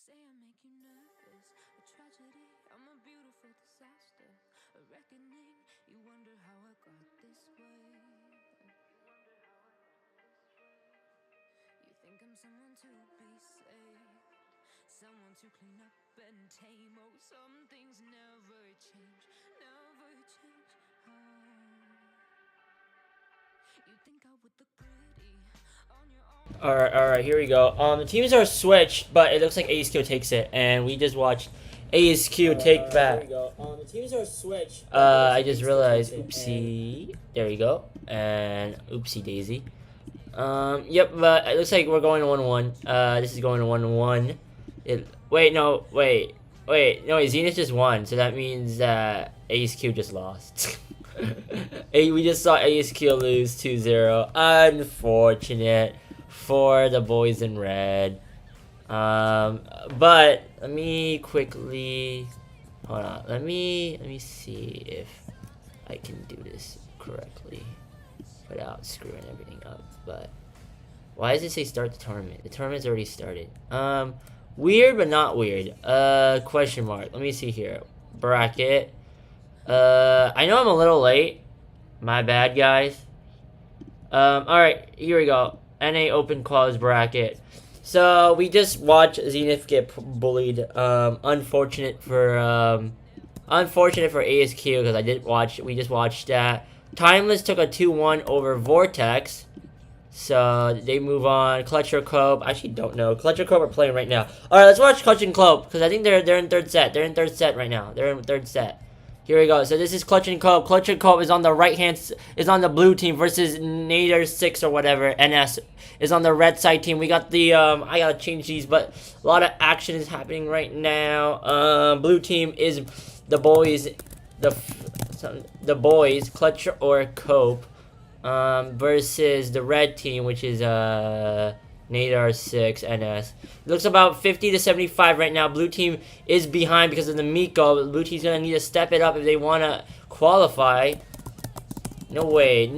say I make you nervous, a tragedy, I'm a beautiful disaster, a reckoning, you wonder how I got this way. You think I'm someone to be saved, someone to clean up and tame. Oh, some things never change, never change. You think I would look pretty on your own. Alright, here we go. The teams are switched, but it looks like ASQ takes it, and we just watched ASQ take that. Here we go. The teams are switched. I just realized, oopsie. There you go, and oopsie daisy. Yep, but it looks like we're going to 1-1. This is going to 1-1. No, Zenith just won, so that means that ASQ just lost. We just saw ASQ lose 2-0. Unfortunate for the boys in red. But let me quickly hold on. Let me see if I can do this correctly without screwing everything up. But why does it say start the tournament? The tournament's already started. Weird but not weird. Question mark. Let me see here. Bracket. I know I'm a little late. My bad, guys. Alright, here we go. NA Open Quals bracket. So, we just watched Zenith get bullied. Unfortunate for ASQ, because we just watched that. Timeless took a 2-1 over Vortex. So, they move on. Clutch or Cope. I actually don't know. Clutch or Cope are playing right now. Alright, let's watch Clutch and Cope, because I think they're in third set. They're in third set right now. They're in third set. Here we go. So this is Clutch and Cope. Clutch and Cope is on the is on the blue team versus Nader 6 or whatever. NS is on the red side team. We got the I gotta change these, but a lot of action is happening right now. Blue team is the boys, the boys, Clutch or Cope, versus the red team, which is Nadar 6 NS. It looks about 50 to 75 right now. Blue team is behind because of the Miko. Blue team's gonna need to step it up if they wanna qualify. No way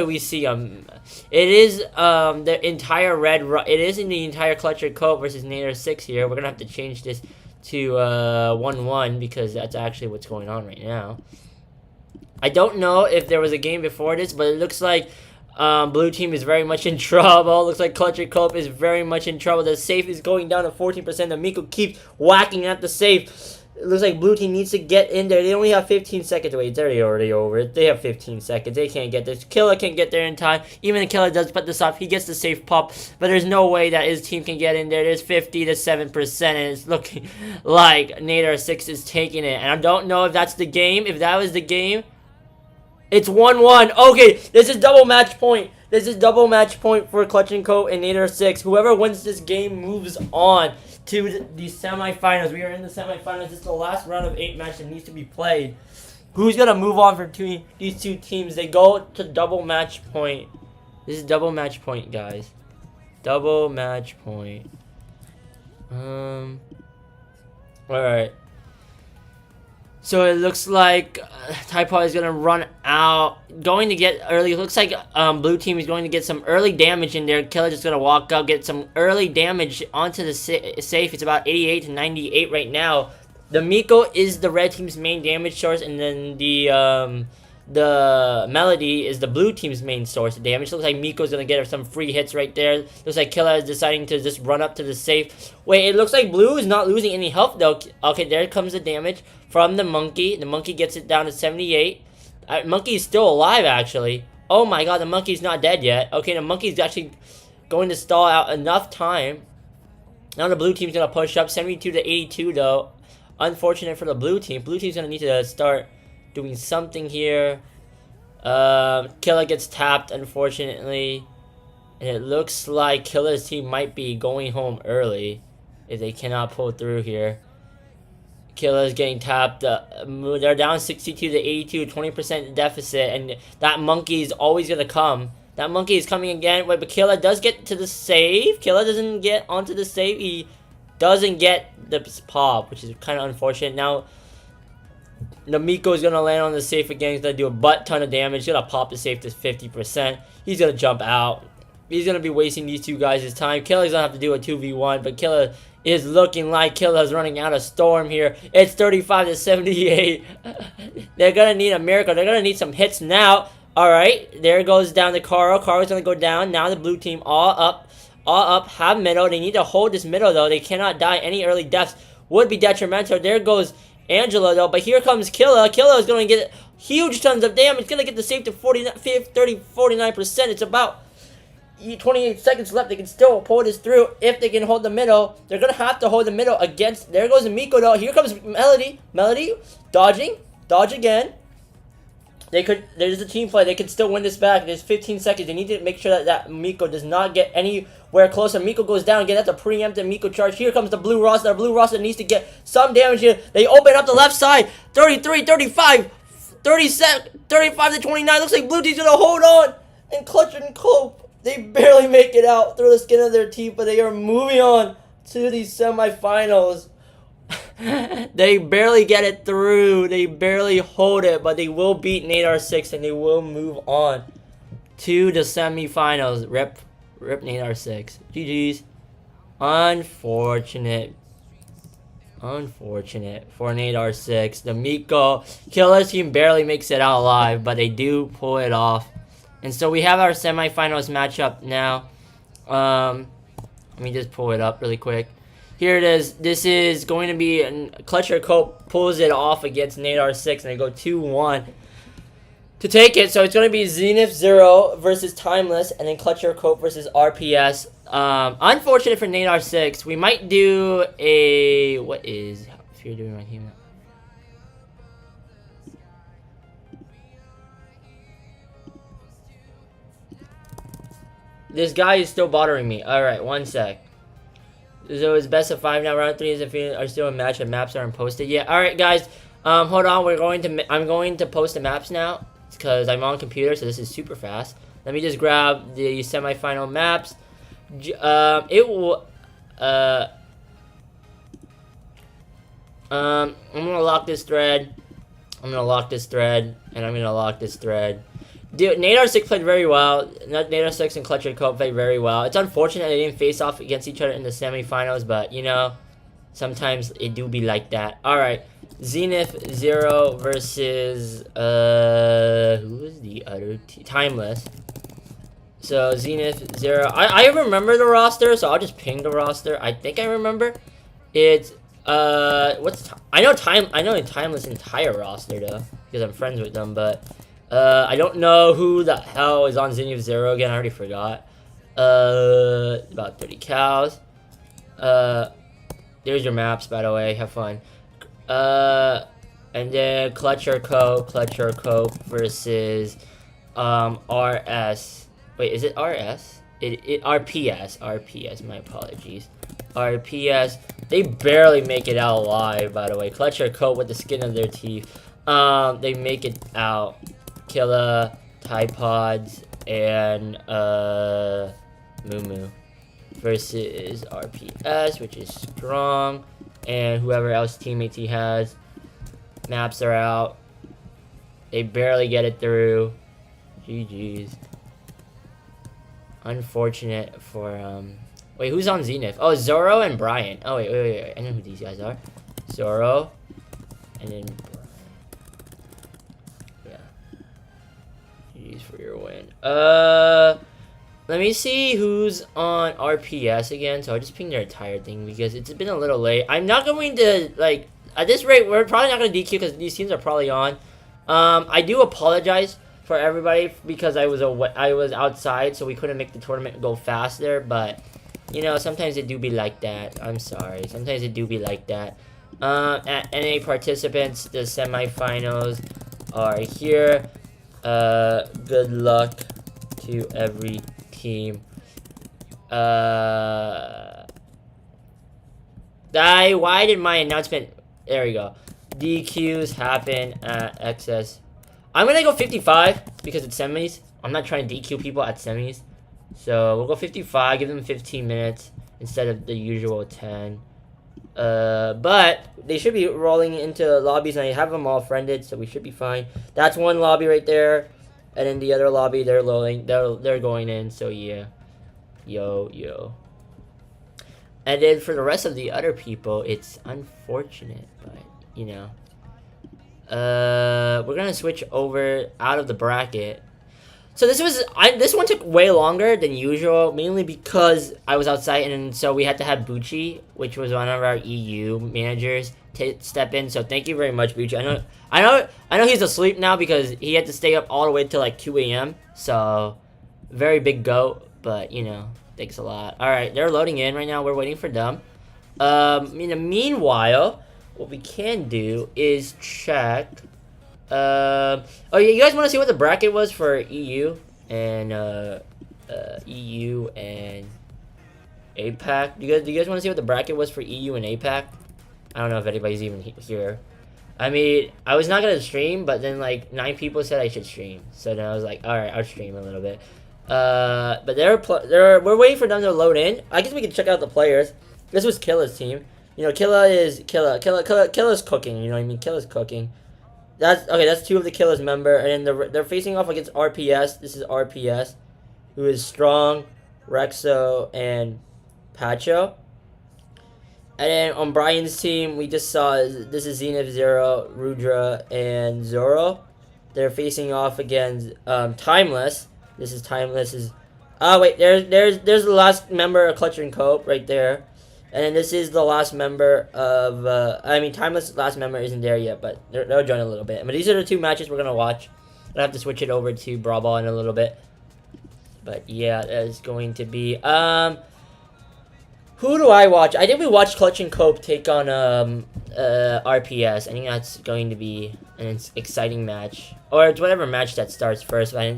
we see them. It is the entire red. It is in the entire Clutch or Cope versus Nadar 6 here. We're gonna have to change this to 1-1 because that's actually what's going on right now. I don't know if there was a game before this, but it looks like blue team is very much in trouble. Looks like Clutch and Cope is very much in trouble. The safe is going down to 14%. The Miko keeps whacking at the safe. It looks like blue team needs to get in there. They only have 15 seconds. Wait, it's already over. They have 15 seconds. They can't get this. Killer can't get there in time. Even the Killer does put this off. He gets the safe pop, but there's no way that his team can get in there. There's 50 to 7%, and it's looking like Nadar 6 is taking it. And I don't know if that's the game. If that was the game, it's 1-1. Okay, this is double match point. This is double match point for Clutch and Cope and Nadar 6. Whoever wins this game moves on to the semifinals. We are in the semifinals. This is the last round of 8 matches that needs to be played. Who's going to move on from these two teams? They go to double match point. This is double match point, guys. Double match point. Alright. So it looks like Typo is going to run out. Going to get early. It looks like blue team is going to get some early damage in there. Killer just going to walk out, get some early damage onto the safe. It's about 88 to 98 right now. The Miko is the red team's main damage source, and then the Melody is the blue team's main source of damage. Looks like Miko's going to get some free hits right there. Looks like Killer is deciding to just run up to the safe. Wait, it looks like blue is not losing any health, though. Okay, there comes the damage from the Monkey. The Monkey gets it down to 78. Monkey is still alive, actually. Oh my god, the Monkey's not dead yet. Okay, the Monkey's actually going to stall out enough time. Now the blue team's going to push up 72 to 82, though. Unfortunate for the blue team. Blue team's going to need to start doing something here. Killer gets tapped, unfortunately. And it looks like Killer's team might be going home early if they cannot pull through here. Killer's getting tapped. They're down 62 to 82, 20% deficit, and that Monkey is always going to come. That Monkey is coming again. Wait, but Killer does get to the save. Killer doesn't get onto the save. He doesn't get the pop, which is kind of unfortunate. Now, the Miko is going to land on the safe again. He's going to do a butt ton of damage. He's going to pop the safe to 50%. He's going to jump out. He's gonna be wasting these two guys' time. Killa's gonna have to do a 2v1, but Killa is looking like Killa's running out of storm here. It's 35 to 78. They're gonna need a miracle. They're gonna need some hits now. All right, there goes down to Carl. Carl's gonna go down. Now the blue team all up, have middle. They need to hold this middle though. They cannot die. Any early deaths would be detrimental. There goes Angela though, but here comes Killa. Killa is gonna get huge tons of damage. Gonna get the save to 49%. It's about 28 seconds left. They can still pull this through if they can hold the middle. They're gonna have to hold the middle against. There goes Miko though. Here comes Melody. Melody dodging, dodge again. They could. There's a team play. They could still win this back. There's 15 seconds. They need to make sure that Miko does not get anywhere closer. Miko goes down again. That's a preemptive Miko charge. Here comes the blue roster. Blue roster needs to get some damage here. They open up the left side. 33, 35, 37, 35 to 29. Looks like blue team's gonna hold on and clutch and cope. They barely make it out through the skin of their teeth, but they are moving on to the semifinals. They barely get it through. They barely hold it, but they will beat Nadar 6 and they will move on to the semifinals. Rip Nadar 6. GG's. Unfortunate for Nadar 6. The Miko Killer team barely makes it out alive, but they do pull it off. And so we have our semifinals matchup now. Let me just pull it up really quick. Here it is. This is going to be Clutcher Cope pulls it off against Nadar 6, and they go 2-1 to take it. So it's going to be Zenith 0 versus Timeless, and then Clutcher Cope versus RPS. Unfortunate for Nadar 6. We might do a if you're doing my team. This guy is still bothering me. Alright, one sec. So it's best of 5 now. Round 3 is if you are still in match and maps aren't posted yet. Alright, guys. Hold on. I'm going to post the maps now because I'm on computer, so this is super fast. Let me just grab the semifinal maps. It will. I'm gonna lock this thread. And I'm gonna lock this thread. Dude, Nadar 6 played very well. Nadar 6 and Clutcher Cope played very well. It's unfortunate they didn't face off against each other in the semifinals, but, you know, sometimes it do be like that. Alright, Zenith 0 versus, who is the other team? Timeless. So, Zenith 0. I remember the roster, so I'll just ping the roster. I think I remember. It's, I know Timeless' entire roster, though, because I'm friends with them, but... I don't know who the hell is on Zenith 0 again. I already forgot. About 30 cows. There's your maps, by the way. Have fun. And then Clutcher Cope versus RS. Wait, is it RS? RPS. My apologies. RPS. They barely make it out alive, by the way. Clutcher Cope with the skin of their teeth. They make it out. Killa, Typods, and Moo versus RPS, which is strong, and whoever else teammates he has. Maps are out. They barely get it through. GG's. Unfortunate for wait, who's on Zenith? Oh, Zoro and Brian. Oh wait. I know who these guys are. Zoro, and then. For your win. Let me see who's on RPS again. So I'll just ping their entire thing because it's been a little late. I'm not going to, like, at this rate, we're probably not going to DQ because these teams are probably on. I do apologize for everybody because I was outside, so we couldn't make the tournament go faster. But, you know, sometimes it do be like that. I'm sorry. Sometimes it do be like that. At NA participants, the semifinals are here. Good luck to every team. Why did my announcement... There we go. DQs happen at XS. I'm gonna go 55 because it's semis. I'm not trying to DQ people at semis. So we'll go 55, give them 15 minutes instead of the usual 10. But they should be rolling into lobbies, and I have them all friended, so we should be fine. That's one lobby right there, and then the other lobby they're loading. They're going in. So yeah, yo. And then for the rest of the other people, it's unfortunate, but you know. We're gonna switch over out of the bracket. So this one took way longer than usual, mainly because I was outside, and so we had to have Bucci, which was one of our EU managers, step in. So thank you very much, Bucci. I know he's asleep now because he had to stay up all the way till like 2 a.m. So very big goat, but you know, thanks a lot. All right, they're loading in right now. We're waiting for them. In the meanwhile, what we can do is check. Oh yeah, you guys want to see what the bracket was for EU and EU and APAC? Do you guys want to see what the bracket was for EU and APAC? I don't know if anybody's even here. I mean, I was not gonna stream, but then like 9 people said I should stream, so then I was like, all right, I'll stream a little bit. But we're waiting for them to load in. I guess we can check out the players. This was Killa's team. You know, Killa's cooking. You know what I mean? Killa's cooking. That's 2 of the Killers member, and then they're facing off against RPS. This is RPS, who is Strong, Rexo, and Pacho. And then on Brian's team, we just saw this is Zenith Zero, Rudra, and Zoro. They're facing off against Timeless. This is Timeless. Wait, there's the last member of Clutcher and Cope right there. And then this is the last member of, Timeless last member isn't there yet, but they'll join a little bit. But these are the 2 matches we're going to watch. I'll have to switch it over to Brawl Ball in a little bit. But yeah, that's going to be, who do I watch? I think we watched Clutch and Cope take on, RPS. I think that's going to be an exciting match. Or it's whatever match that starts first, but I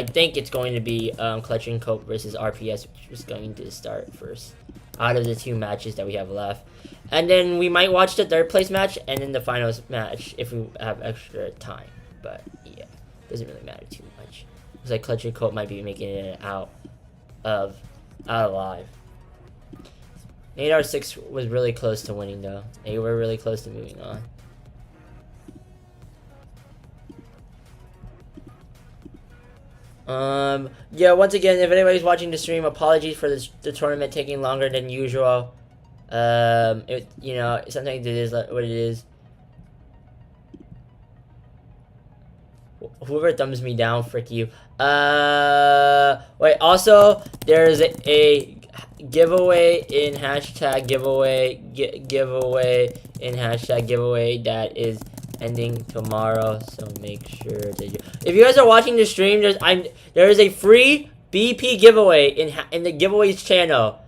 think it's going to be, Clutch and Cope versus RPS, which is going to start first out of the 2 matches that we have left. And then we might watch the 3rd place match and then the finals match if we have extra time. But yeah, doesn't really matter too much. Looks like Clutch and Cope might be making it out alive. 8R6 was really close to winning though. They were really close to moving on. Yeah, once again, if anybody's watching the stream, apologies for the tournament taking longer than usual. You know, sometimes it is what it is. Whoever thumbs me down, frick you. Wait, also, there's a giveaway in hashtag giveaway, giveaway in hashtag giveaway that is ending tomorrow, so make sure that if you guys are watching the stream, there is a free BP giveaway in the giveaways channel.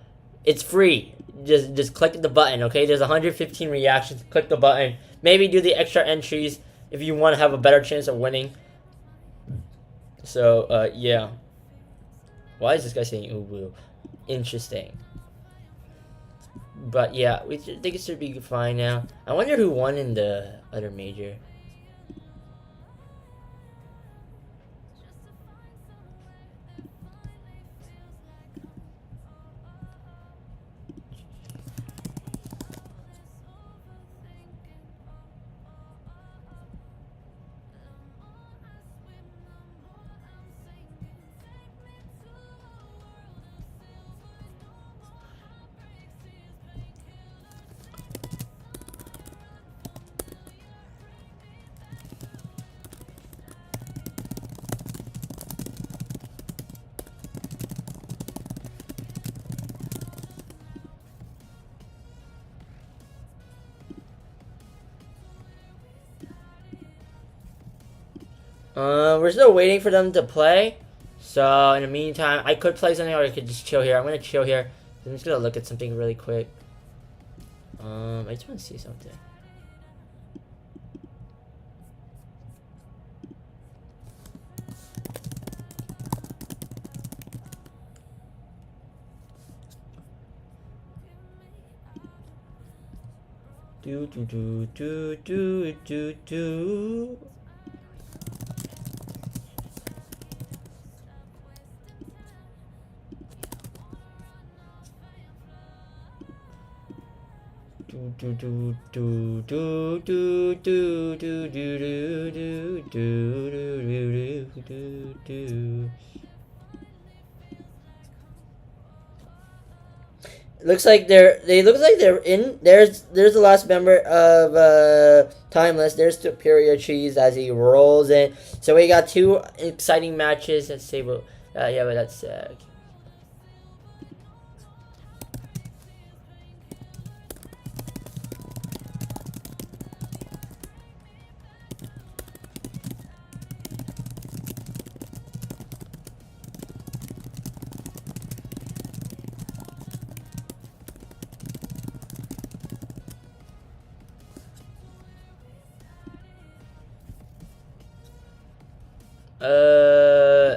It's free. Just click the button, okay? There's 115 reactions. Click the button. Maybe do the extra entries if you want to have a better chance of winning. So yeah. Why is this guy saying uwu? Interesting. But yeah, we think it should be fine now. I wonder who won in the other major. We're still waiting for them to play. So in the meantime, I could play something or I could just chill here. I'm gonna chill here. I'm just gonna look at something really quick. I just want to see something. Do do do do do do do. Do do do do do do do do do do do do do do. Looks like they look like they're in. There's the last member of Timeless. There's Superior Cheese as he rolls in. So we got two exciting matches. Let's see what. Yeah, but that's.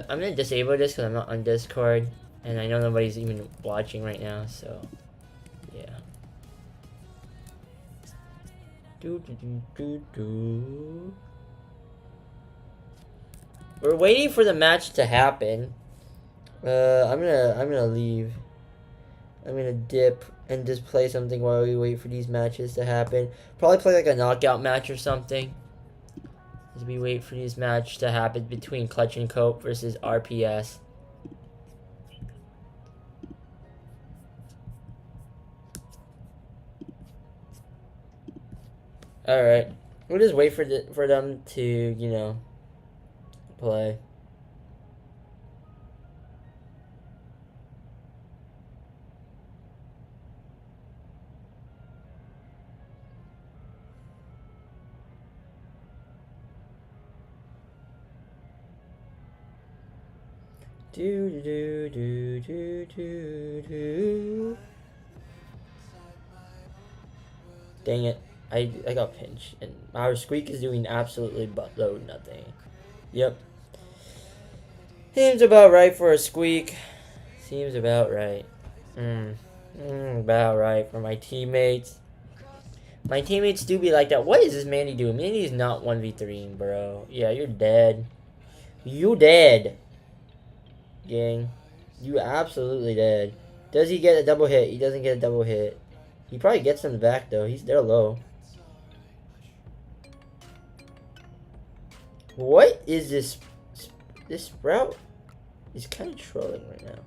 I'm gonna disable this because I'm not on Discord, and I know nobody's even watching right now. So, yeah. We're waiting for the match to happen. I'm gonna leave. I'm gonna dip and just play something while we wait for these matches to happen. Probably play like a knockout match or something. As we wait for this match to happen between Clutch and Cope versus RPS. Alright. We'll just wait for them to, you know, play. Do do do do do do. Dang it. I got pinched. And our squeak is doing absolutely buttload nothing. Yep. Seems about right for a squeak. Seems about right. About right for my teammates. My teammates do be like that. What is this Mandy doing? Mandy's not 1v3ing, bro. Yeah, you're dead. You dead. Gang. You absolutely dead. Does he get a double hit? He doesn't get a double hit. He probably gets them back though. They're low. What is this? This Sprout is kind of trolling right now.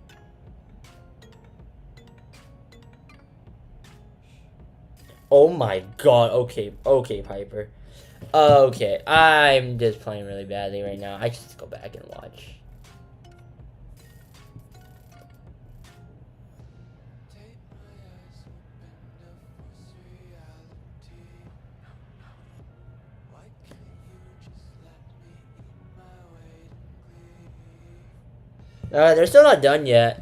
Oh my god. Okay, Piper. Okay, I'm just playing really badly right now. I should just go back and watch. They're still not done yet.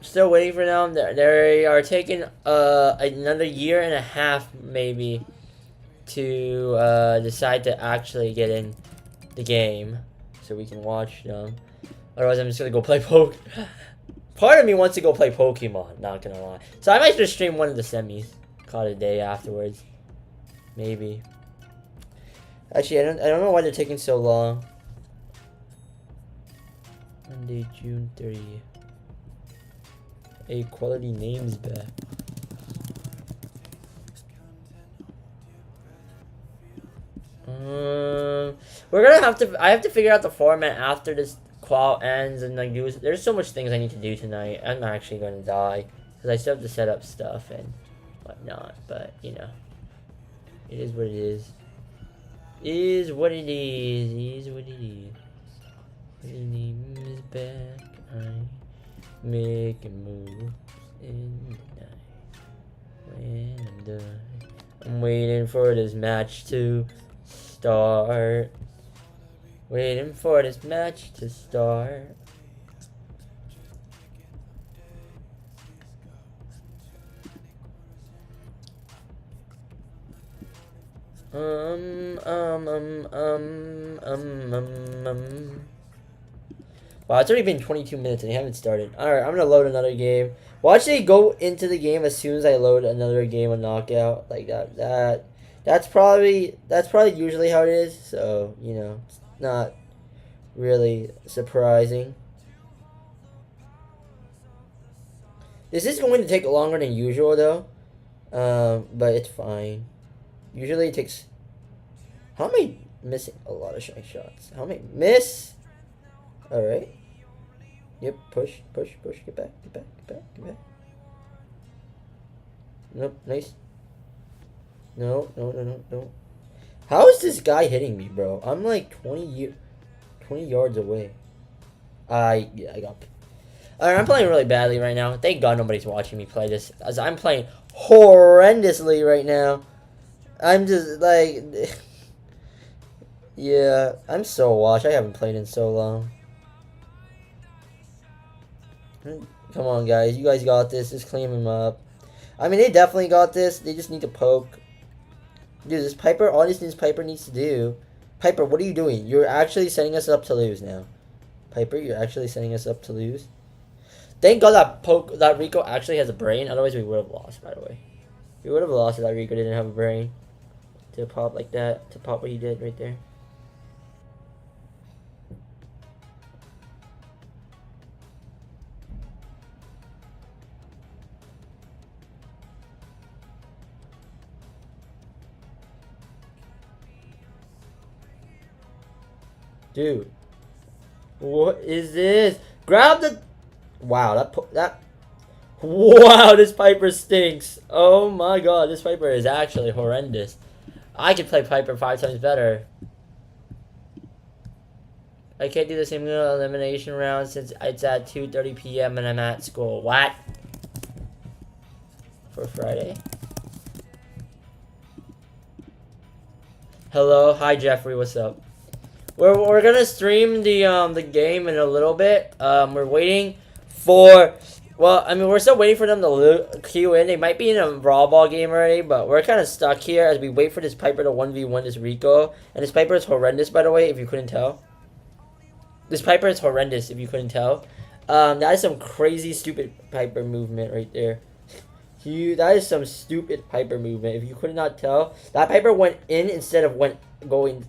Still waiting for them. They are taking another year and a half maybe to decide to actually get in the game so we can watch them. Otherwise, I'm just gonna go play poke. Part of me wants to go play Pokemon. Not gonna lie. So I might just stream one of the semis. Call it a day afterwards. Maybe. Actually, I don't know why they're taking so long. Monday, June 30th. A quality names back. We're gonna have to. I have to figure out the format after this qual ends and like do. There's so much things I need to do tonight. I'm actually gonna die because I still have to set up stuff and whatnot. But you know, it is what it is. Is what it is. Is what it is. His name is back. Making moves in the night. When I'm done, I'm waiting for this match to start. Waiting for this match to start. Wow, it's already been 22 minutes and they haven't started. Alright, I'm gonna load another game. Watch they go into the game as soon as I load another game of knockout. Like that That's probably usually how it is. So you know, it's not really surprising. This is going to take longer than usual though, but it's fine. Usually it takes. How am I missing a lot of shiny shots? How am I miss? All right. Yep. Push. Get back. Nope. Nice. No. How is this guy hitting me, bro? I'm like 20 yards away. I got. Alright, I'm playing really badly right now. Thank God nobody's watching me play this, as I'm playing horrendously right now. I'm just like, yeah, I'm so washed. I haven't played in so long. Come on, guys. You guys got this. Just clean them up. I mean, they definitely got this. They just need to poke. Dude, this Piper, all this Piper needs to do. Piper, what are you doing? You're actually setting us up to lose now. Piper, you're actually setting us up to lose. Thank God that Rico actually has a brain. Otherwise, we would have lost, by the way. We would have lost if that Rico didn't have a brain. To pop like that. To pop what he did right there. Dude. What is this? Grab the... Wow, wow, this Piper stinks. Oh my God, this Piper is actually horrendous. I could play Piper 5 times better. I can't do the single elimination round since it's at 2:30 p.m. and I'm at school. What? For Friday. Hello, hi Jeffrey, what's up? We're gonna stream the game in a little bit. We're waiting for. Well, I mean, we're still waiting for them to queue in. They might be in a Brawl Ball game already, but we're kind of stuck here as we wait for this Piper to 1v1 this Rico. And this Piper is horrendous, by the way, if you couldn't tell. This Piper is horrendous, if you couldn't tell. That is some crazy, stupid Piper movement right there. That is some stupid Piper movement, if you could not tell. That Piper went in instead of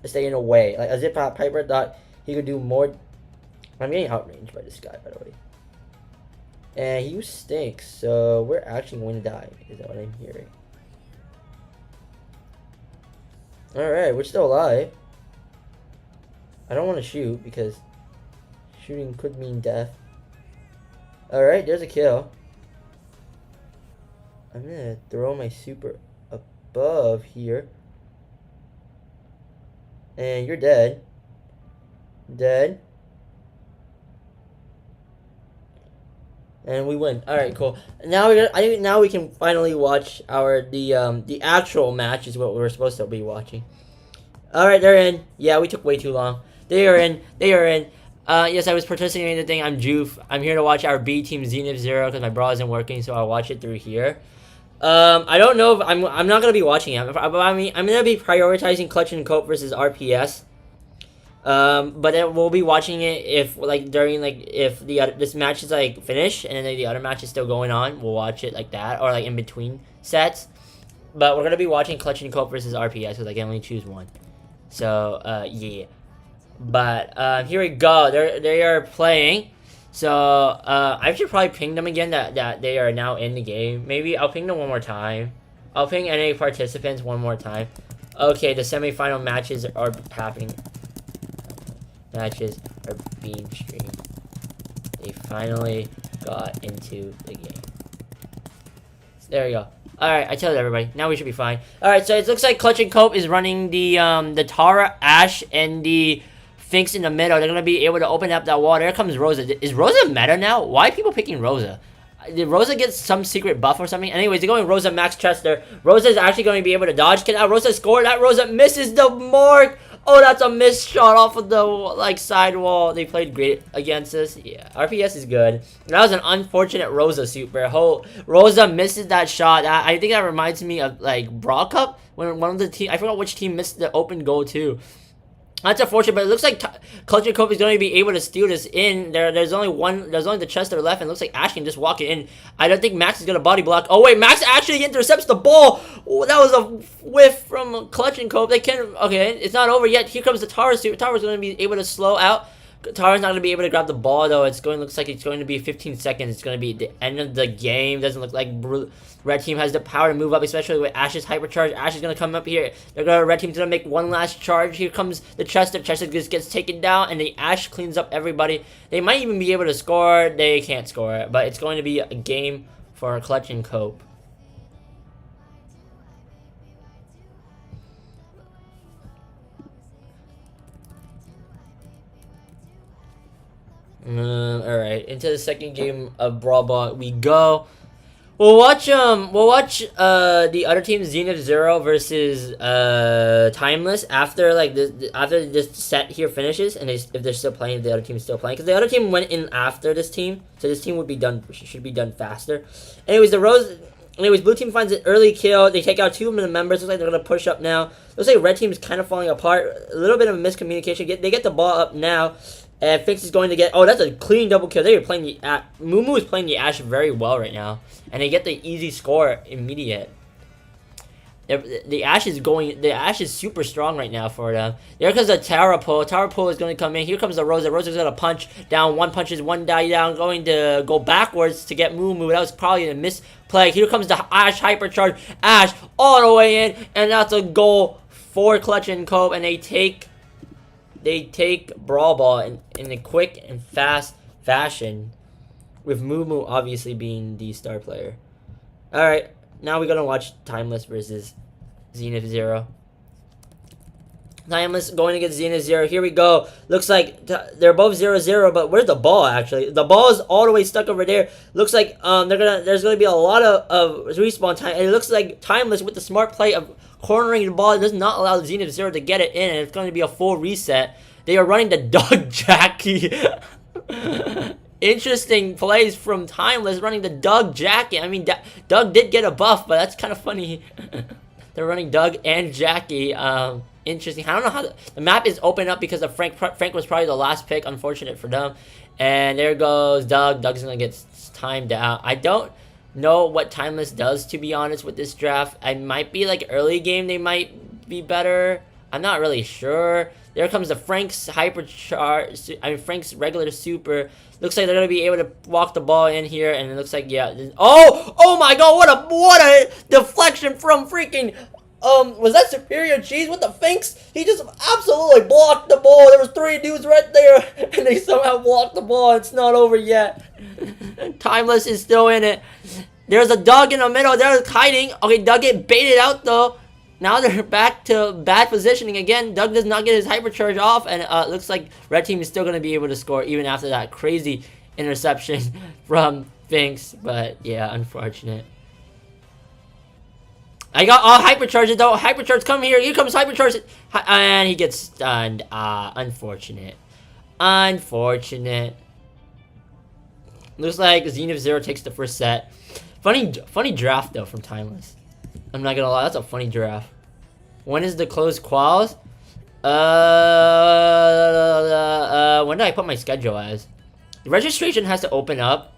staying away. Like, as if Piper thought he could do more. I'm getting outranged by this guy, by the way. And he stinks, so we're actually going to die, is that what I'm hearing. Alright, we're still alive. I don't want to shoot, because shooting could mean death. Alright, there's a kill. I'm going to throw my super above here. And you're dead. Dead. And we win. All right, cool. Now now we can finally watch the actual match is what we were supposed to be watching. All right, they're in. Yeah, we took way too long. They are in. Yes, I was participating in the thing. I'm Joof. I'm here to watch our B team Zenith 0 because my bra isn't working, so I'll watch it through here. I don't know if I'm not gonna be watching it. I mean, I'm gonna be prioritizing Clutch and Cope versus RPS. But then we'll be watching it if this match is like finished and then the other match is still going on. We'll watch it like that or like in between sets. But we're gonna be watching Clutch and Cope versus RPS because I can only choose one. So yeah. But here we go. They are playing. So I should probably ping them again that they are now in the game. Maybe I'll ping them one more time. I'll ping NA participants one more time. Okay, the semifinal matches are happening. Matches are being streamed. They finally got into the game. There we go. Alright, I told everybody. Now we should be fine. Alright, so it looks like Clutch and Cope is running the Tara, Ashe, and the Finks in the middle. They're going to be able to open up that wall. There comes Rosa. Is Rosa meta now? Why are people picking Rosa? Did Rosa get some secret buff or something? Anyways, they're going Rosa Max Chester. Rosa is actually going to be able to dodge. Can Rosa score? That Rosa misses the mark. Oh, that's a missed shot off of the side wall. They played great against us. Yeah, RPS is good. That was an unfortunate Rosa super. Rosa misses that shot. I think that reminds me of like Brawl Cup when one of the team, I forgot which team missed the open goal too. That's unfortunate, but it looks like Clutch and Cope is going to be able to steal this in. There's only the Chester left, and it looks like Ash can just walk it in. I don't think Max is going to body block. Oh wait, Max actually intercepts the ball. Oh, that was a whiff from Clutch and Cope. They can, okay, it's not over yet. Here comes the Tara suit. Tara's going to be able to slow out. Tara's not going to be able to grab the ball, though. Looks like it's going to be 15 seconds. It's going to be the end of the game. Doesn't look like Red Team has the power to move up, especially with Ash's hypercharge. Ash is going to come up here. Red Team's going to make one last charge. Here comes the Chester. Chester just gets taken down, and the Ash cleans up everybody. They might even be able to score. They can't score, but it's going to be a game for Clutch and Cope. Alright, into the second game of Brawl Ball we go. We'll watch the other team, Zenith Zero versus Timeless, after after this set here finishes, and if they're still playing, the other team's still playing, because the other team went in after this team, so this team should be done faster. Anyways, blue team finds an early kill. They take out 2 of the members. Looks like they're gonna push up now. Looks like red team's kind of falling apart. A little bit of miscommunication. They get the ball up now. And Finks is going to get... Oh, that's a clean double kill. They were playing the... Mumu is playing the Ash very well right now. And they get the easy score immediate. The Ash is super strong right now for them. There comes the Tara pull. Tara pull is going to come in. Here comes the Rosa. Rosa's going to punch down. One punches, one die down. Going to go backwards to get Mumu. That was probably a misplay. Here comes the Ash hypercharge. Ash all the way in. And that's a goal for Clutch and Cope. And they take Brawl Ball in a quick and fast fashion, with Mumu obviously being the star player. Alright, now we're going to watch Timeless versus Zenith Zero. Timeless going against Zenith Zero. Here we go. Looks like they're both 0-0, but where's the ball actually? The ball is all the way stuck over there. Looks like there's gonna be a lot of respawn time, and it looks like Timeless, with the smart play of cornering the ball, does not allow Zenith Zero to get it in, and it's going to be a full reset. They are running the Doug Jackie. Interesting plays from Timeless, running the Doug Jackie. I mean, Doug did get a buff, but that's kind of funny. They're running Doug and Jackie. Interesting. I don't know how the map is open up because of Frank. Frank was probably the last pick. Unfortunate for them. And there goes Doug. Doug's gonna get timed out. I don't know what Timeless does, to be honest, with this draft. I might be like early game. They might be better. I'm not really sure. There comes the Frank's hypercharge. I mean, Frank's regular super. Looks like they're gonna be able to walk the ball in here, and it looks like, yeah. Oh my God! What a deflection from freaking. Was that Superior Cheese with the Finks? He just absolutely blocked the ball. There was 3 dudes right there, and they somehow blocked the ball. It's not over yet. Timeless is still in it. There's a Doug in the middle. They're hiding. Okay, Doug get baited out though. Now they're back to bad positioning again. Doug does not get his hypercharge off, and it looks like Red Team is still going to be able to score even after that crazy interception from Finks. But yeah, unfortunate. I got all hypercharges though. Hypercharge, come here. Here comes hypercharge. And he gets stunned. Unfortunate. Unfortunate. Looks like Zenith Zero takes the first set. Funny draft though from Timeless. I'm not gonna lie, that's a funny draft. When is the closed quals? When did I put my schedule as? The registration has to open up.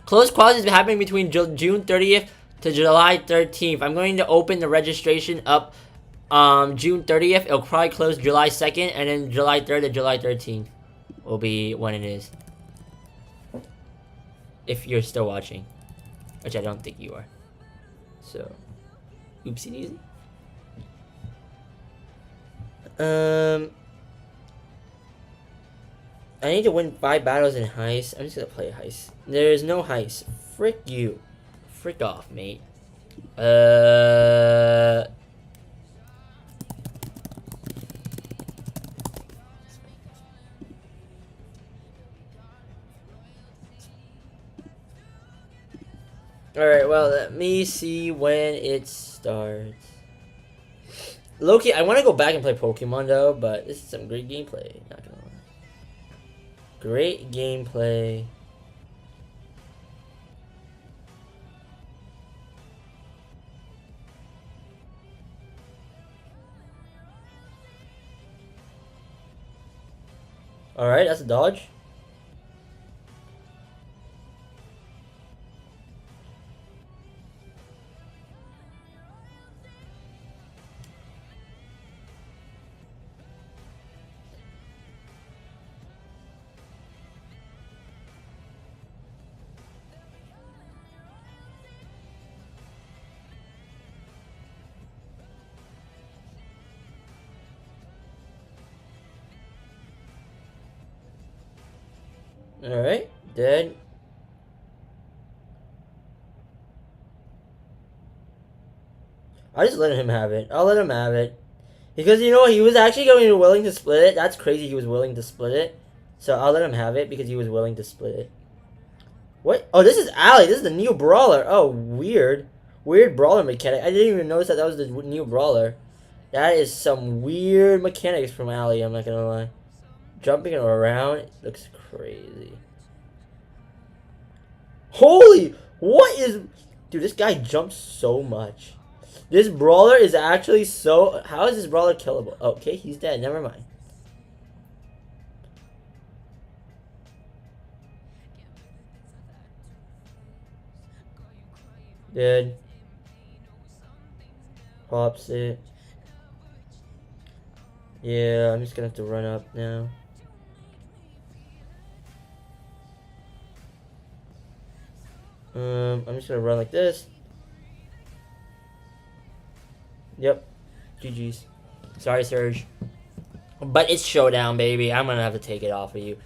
Closed quals is happening between June 30th to July 13th. I'm going to open the registration up June 30th. It'll probably close July 2nd, and then July 3rd to July 13th will be when it is. If you're still watching, which I don't think you are. So, oopsie daisy. I need to win 5 battles in heist. I'm just gonna play heist. There's no heist. Frick you. Frick off, mate. Alright, well, let me see when it starts. Loki, I want to go back and play Pokemon though, but this is some great gameplay. Not gonna lie. Great gameplay. Alright, that's a dodge. Alright, dead. I just let him have it. I'll let him have it. Because, you know, he was actually willing to split it. That's crazy he was willing to split it. So I'll let him have it because he was willing to split it. What? Oh, this is Ali. This is the new brawler. Oh, weird. Weird brawler mechanic. I didn't even notice that that was the new brawler. That is some weird mechanics from Ali, I'm not gonna lie. Jumping around looks crazy. Holy! What is... Dude, this guy jumps so much. This brawler is actually so... How is this brawler killable? Okay, he's dead. Never mind. Dead. Pops it. Yeah, I'm just gonna have to run up now. I'm just gonna run like this. Yep. GG's. Sorry, Surge. But it's showdown, baby. I'm gonna have to take it off of you.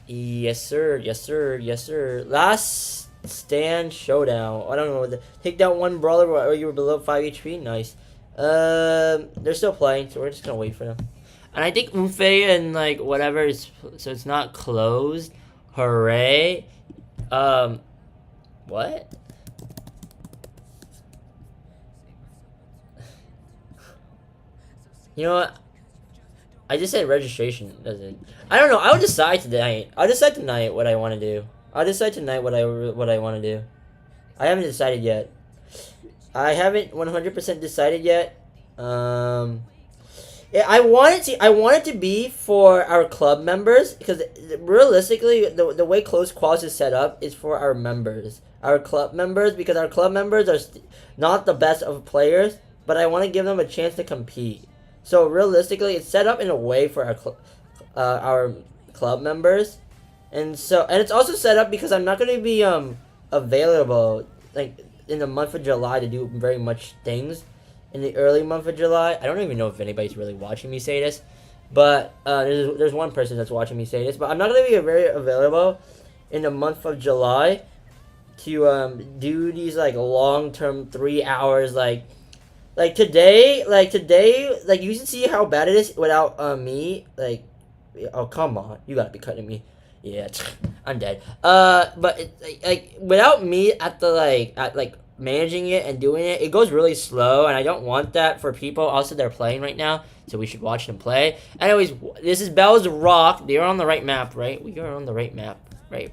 Yes, sir. Yes, sir. Yes, sir. Last stand showdown. I don't know. Take down one brawler or you were below 5 HP. Nice. They're still playing, so we're just gonna wait for them. And I think Umfe and like whatever is, so it's not closed. Hooray. What? You know what? I just said registration doesn't. I don't know. I'll decide tonight. I'll decide tonight what I want to do. I'll decide tonight what I want to do. I haven't decided yet. I haven't 100% decided yet. Yeah, I want it to be for our club members because realistically, the way Close Quals is set up is for our members, our club members, because our club members are not the best of players, but I want to give them a chance to compete. So realistically, it's set up in a way for our club members, and it's also set up because I'm not going to be available like in the month of July to do very much things. In the early month of July, I don't even know if anybody's really watching me say this, but there's one person that's watching me say this. But I'm not going to be very available in the month of July to do these like long-term 3 hours like today, you can see how bad it is without me. Like, oh come on, you gotta be cutting me. Yeah, I'm dead. But like without me at managing it and doing it, it goes really slow, and I don't want that for people. Also, they're playing right now, so we should watch them play. Anyways, this is Bell's Rock. They're on the right map, right? We are on the right map. Right.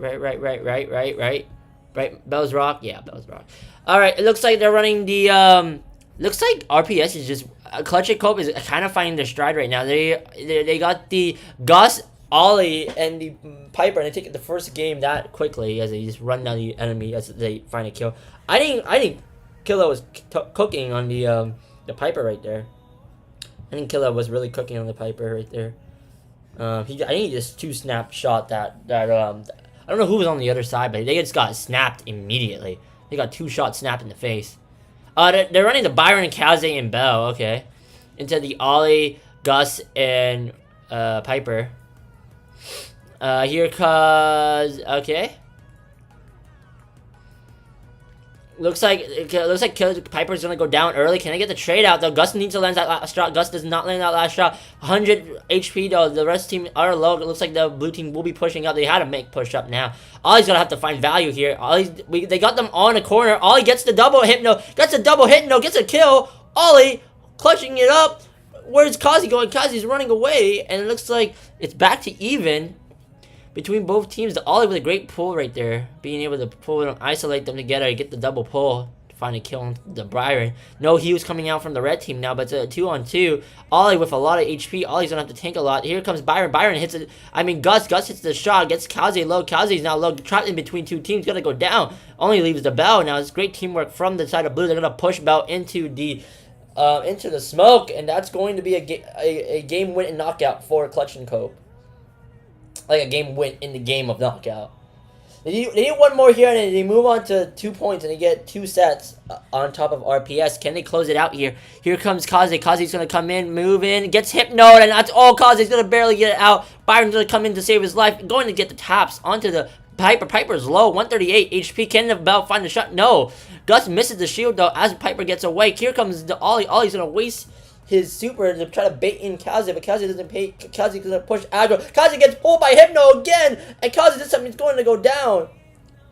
Bell's Rock. Yeah, Bell's Rock. All right. It looks like they're running the Looks like RPS is just Clutch and Cope is kind of finding their stride right now. They got the Gus, Ollie, and the Piper, and they take the first game that quickly as they just run down the enemy as they find a kill. I think Killa was cooking on the Piper right there. I think Killa was really cooking on the Piper right there. I think he just two-snap shot that I don't know who was on the other side, but they just got snapped immediately. They got 2 shots snapped in the face. They're running the Byron, Kaze, and Bell, okay. Into the Ollie, Gus, and Piper. Here comes... Okay. Looks like Piper's gonna go down early. Can I get the trade out though? Gus needs to land that last shot. Gus does not land that last shot. 100 HP though. The rest team are low. It looks like the blue team will be pushing up. They had to make push up now. Ollie's gonna have to find value here. They got them on a corner. Ollie gets the double hit. No, gets a double hit. No, gets a kill. Ollie clutching it up. Where's Kazi going? Kazi's running away, and it looks like it's back to even between both teams. The Ollie with a great pull right there, being able to pull them, isolate them together, get the double pull find a kill on the Byron. No, he was coming out from the red team now, but it's a 2-on-2. Ollie with a lot of HP. Ollie's gonna have to tank a lot. Here comes Byron. Byron hits it. I mean, Gus hits the shot, gets Kaze low. Kaze's now low, trapped in between two teams, gonna go down. Only leaves the Bell. Now it's great teamwork from the side of blue. They're gonna push Bell into the smoke, and that's going to be a game win and knockout for Clutch and Cope. Like a game win in the game of knockout. They need one more here, and they move on to 2 points, and they get 2 sets on top of RPS. Can they close it out here? Here comes Kaze. Kaze's going to come in, move in, gets hypnoed, and that's all. Kaze's going to barely get it out. Byron's going to come in to save his life, going to get the taps onto the Piper. Piper's low, 138 HP. Can the Bell find the shot? No. Gus misses the shield, though, as Piper gets away. Here comes the Ollie. Ollie's going to waste his super to try to bait in Kaze, but Kaze doesn't pay. Kaze is going to push aggro. Kaze gets pulled by Hypno again, and Kaze this time is going to go down.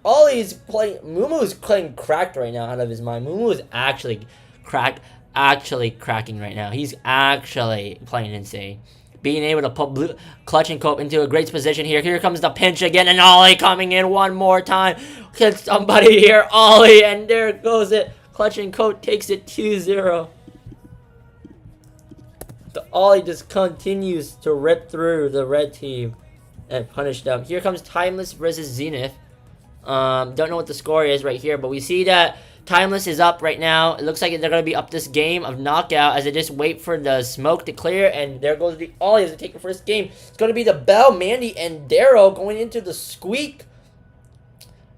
Ollie's playing. Mumu's playing cracked right now out of his mind. Mumu is actually cracking right now. He's actually playing insane. Being able to put Clutch and Cope into a great position here. Here comes the pinch again, and Ollie coming in one more time. Get somebody here, Ollie, and there goes it. Clutch and Cope takes it 2-0. The Ollie just continues to rip through the red team and punish them. Here comes Timeless versus Zenith. Don't know what the score is right here, but we see that Timeless is up right now. It looks like they're going to be up this game of knockout as they just wait for the smoke to clear, and there goes the Ollie as they take the first game. It's going to be the Bell, Mandy, and Darrow going into the Squeak.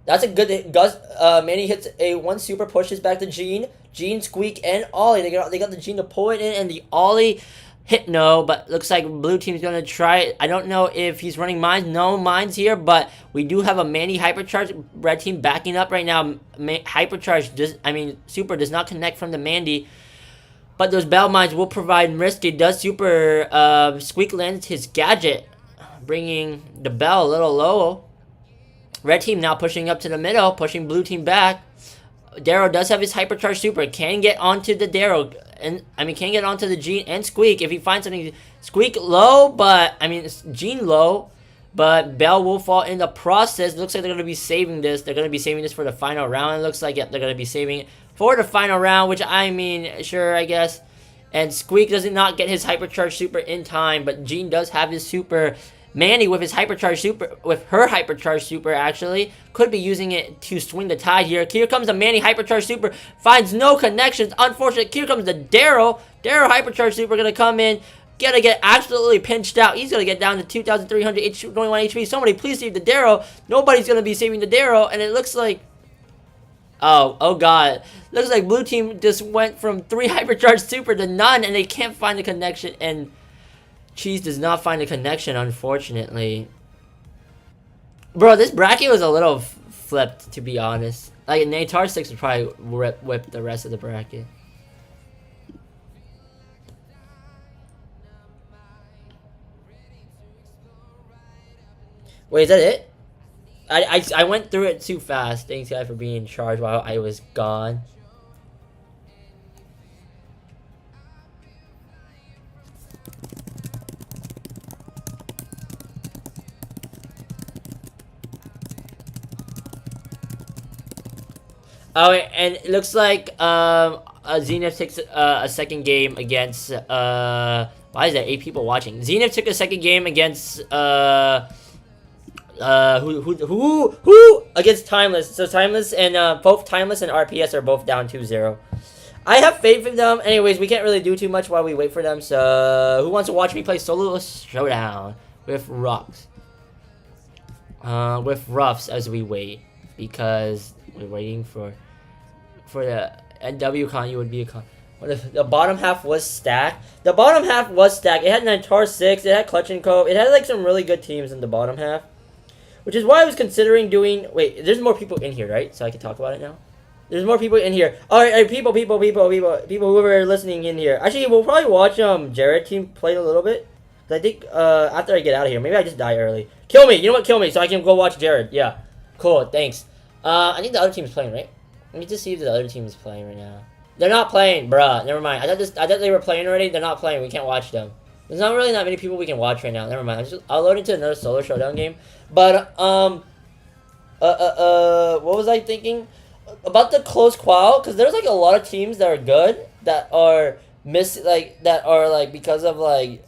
That's a good hit. Mandy hits a 1 super, pushes back to Gene. Gene, Squeak, and Ollie. They got the Gene to pull it in, and the Ollie Hypno, but looks like blue team's gonna try it. I don't know if he's running mines. No mines here, but we do have a Mandy Hypercharge. Red team backing up right now. Hypercharge Super does not connect from the Mandy, but those Bell mines will provide risk. It does super. Squeak lands his gadget, bringing the Bell a little low. Red team now pushing up to the middle, pushing blue team back. Darrow does have his Hypercharge Super. Can get onto the Darrow. Can get onto the Gene and Squeak if he finds something. Squeak low, but, Gene low. But Bell will fall in the process. It looks like they're going to be saving this. They're going to be saving this for the final round. It looks like, yep, they're going to be saving it for the final round, which, sure, I guess. And Squeak does not get his Hypercharge Super in time, but Gene does have his Super. Mandy with his Hypercharge Super, with her Hypercharge Super actually, could be using it to swing the tide here. Here comes the Mandy Hypercharge Super, finds no connections. Unfortunate. Here comes the Darrow. Darrow Hypercharge Super gonna come in, gonna get absolutely pinched out. He's gonna get down to 2,300 21 HP. Somebody please save the Darrow. Nobody's gonna be saving the Darrow, and it looks like, oh god, looks like blue team just went from 3 Hypercharge Super to none, and they can't find the connection, and Cheese does not find a connection, unfortunately. Bro, this bracket was a little flipped, to be honest. Like, Natar 6 would probably whip the rest of the bracket. Wait, is that it? I went through it too fast. Thanks, guys, for being in charge while I was gone. Oh, and it looks like Zenith takes a second game against why is there 8 people watching? Zenith took a second game against who against Timeless. So Timeless and both Timeless and RPS are both down 2-0. I have faith in them. Anyways, we can't really do too much while we wait for them. So who wants to watch me play solo showdown with Rocks? With Ruffs as we wait, because we're waiting for the NW con. You would be a con. What if the bottom half was stacked? The bottom half was stacked. It had Natar 6. It had Clutch and Cope. It had like some really good teams in the bottom half, which is why I was considering doing. Wait, there's more people in here, right? So I can talk about it now. There's more people in here. All right, people who are listening in here. Actually, we'll probably watch Jared team play a little bit. I think after I get out of here, maybe I just die early. Kill me. You know what? Kill me so I can go watch Jared. Yeah. Cool. Thanks. I think the other team is playing, right? Let me just see if the other team is playing right now. They're not playing, bruh. Never mind. I thought they were playing already. They're not playing. We can't watch them. There's not really that many people we can watch right now. Never mind. I'll load into another solo showdown game. But what was I thinking? about the close qual, because there's like a lot of teams that are good that are because of like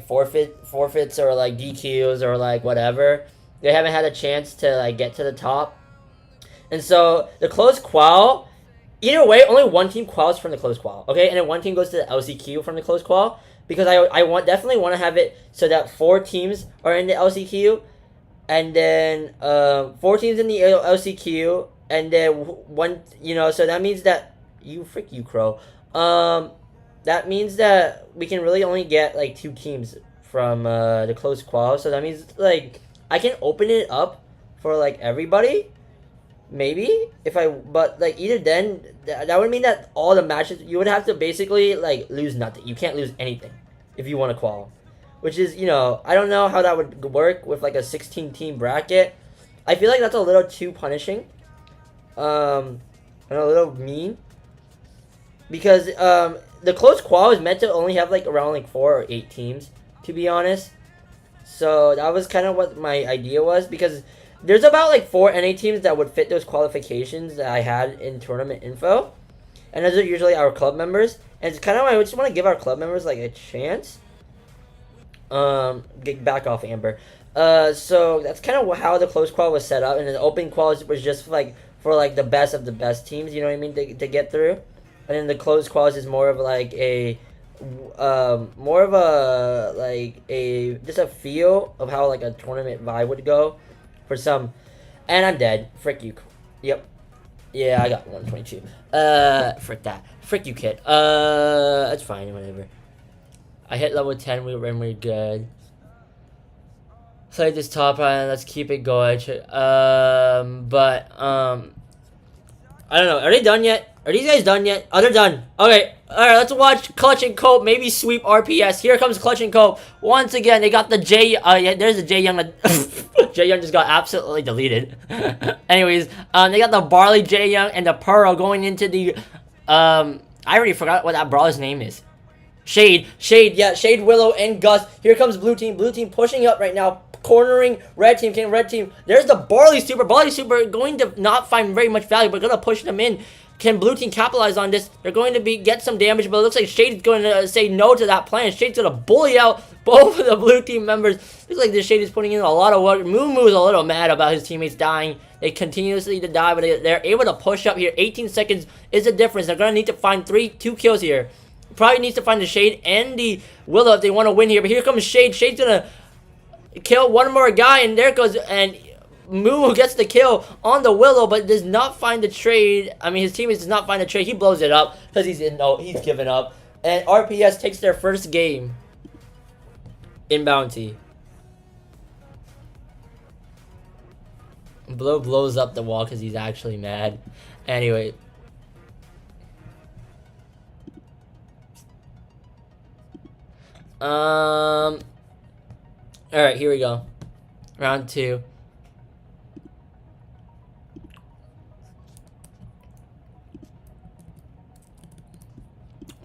forfeits or like DQs or like whatever, they haven't had a chance to like get to the top. And so the close qual, either way, only one team quals from the close qual, okay, and then one team goes to the LCQ from the close qual, because I definitely want to have it so that 4 teams are in the LCQ, and then 4 teams in the LCQ, and then one, so that means that you crow. That means that we can really only get like 2 teams from the close qual. So that means like I can open it up for like everybody, maybe but like either then that would mean that all the matches you would have to basically like lose nothing. You can't lose anything if you want to qual, which is I don't know how that would work with like a 16-team bracket. I feel like that's a little too punishing, and a little mean, because the close qual is meant to only have like around like 4 or 8 teams, to be honest. So that was kind of what my idea was, because there's about like 4 NA teams that would fit those qualifications that I had in tournament info, and those are usually our club members. And it's kind of I just want to give our club members like a chance. Get back off, Amber. So that's kind of how the close qual was set up, and the open quals was just like for like the best of the best teams. You know what I mean, to get through. And then the closed quals is more of like a just a feel of how like a tournament vibe would go for some. And I'm dead. Frick you. Yep. Yeah, I got 122. Frick that. Frick you, kid. That's fine. Whatever. I hit level 10. We're good. Play this top line. Let's keep it going. I don't know. Are they done yet? Are these guys done yet? Oh, they're done. Okay. Alright, let's watch Clutch and Cope maybe sweep RPS. Here comes Clutch and Cope. Once again, they got the J... yeah, there's the J Young. J Young just got absolutely deleted. Anyways, they got the Barley, J Young, and the Pearl going into the... I already forgot what that brawler's name is. Shade, yeah, Shade, Willow, and Gus. Here comes Blue Team. Blue Team pushing up right now. Cornering Red Team. Can Red Team... There's the Barley Super. Barley Super going to not find very much value, but going to push them in. Can Blue Team capitalize on this? They're going to get some damage, but it looks like Shade's going to say no to that plan. Shade's going to bully out both of the Blue Team members. Looks like this Shade is putting in a lot of work. Moo Moo's a little mad about his teammates dying. They continuously to die, but they're able to push up here. 18 seconds is the difference. They're going to need to find 2 kills here. Probably needs to find the Shade and the Willow if they want to win here. But here comes Shade. Shade's going to kill one more guy, and there goes... and Moo gets the kill on the Willow, but does not find the trade. I mean, his teammates does not find the trade. He blows it up because he's given up. And RPS takes their first game in Bounty. Blow blows up the wall because he's actually mad. Anyway. Alright, here we go. Round 2.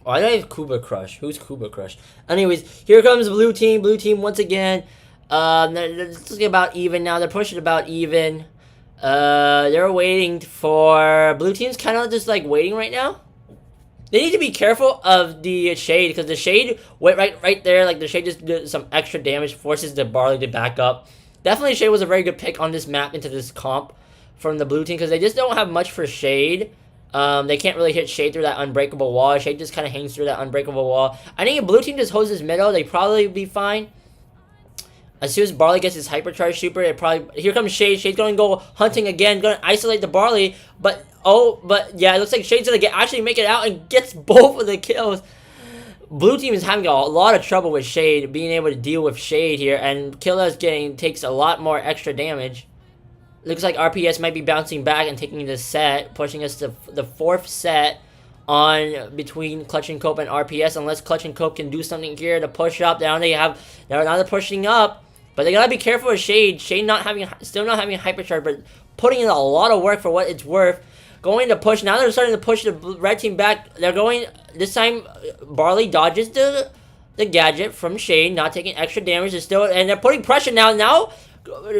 Oh, I don't have Kuba Crush. Who's Kuba Crush? Anyways, here comes Blue Team. Blue Team once again. They're looking about even now. They're pushing about even. They're waiting for... Blue Team's kind of just like waiting right now. They need to be careful of the Shade, because the Shade went right there. Like the Shade just did some extra damage, forces the Barley to back up. Definitely Shade was a very good pick on this map into this comp from the Blue Team, because they just don't have much for Shade. They can't really hit Shade through that unbreakable wall. Shade just kind of hangs through that unbreakable wall. I think if Blue Team just holds his middle, they probably be fine. As soon as Barley gets his hypercharge super, it probably... Here comes Shade. Shade's going to go hunting again. Going to isolate the Barley. But yeah, it looks like Shade's going to actually make it out and gets both of the kills. Blue Team is having a lot of trouble with Shade, being able to deal with Shade here. And Killa's takes a lot more extra damage. Looks like RPS might be bouncing back and taking this set, pushing us to the 4th set on between Clutch and Cope and RPS. Unless Clutch and Cope can do something here to push up. Now they're pushing up, but they gotta be careful with Shade. Shade still not having hypercharge, but putting in a lot of work for what it's worth. Going to push. Now they're starting to push the Red Team back. They're going this time. Barley dodges the gadget from Shade, not taking extra damage. And they're putting pressure now.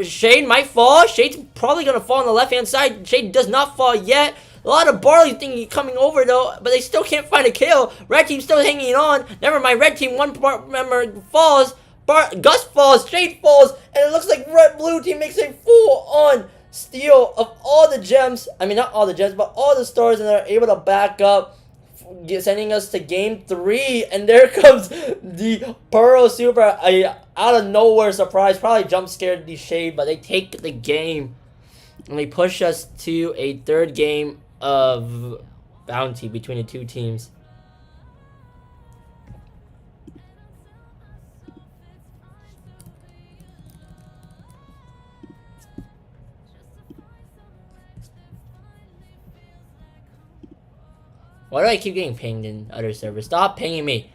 Shade might fall. Shade's probably gonna fall on the left-hand side. Shade does not fall yet. A lot of Barley thinking coming over though, but they still can't find a kill. Red team still hanging on. Never mind, red team, one member falls. Gus falls, Shade falls, and it looks like blue team makes a full-on steal of all the gems. I mean, not all the gems, but all the stars, and they're able to back up, sending us to game 3. And there comes the Pearl Super, out of nowhere surprise. Probably jump scared the Shade, but they take the game and they push us to a 3rd game of bounty between the 2 teams. Why do I keep getting pinged in other servers? Stop pinging me.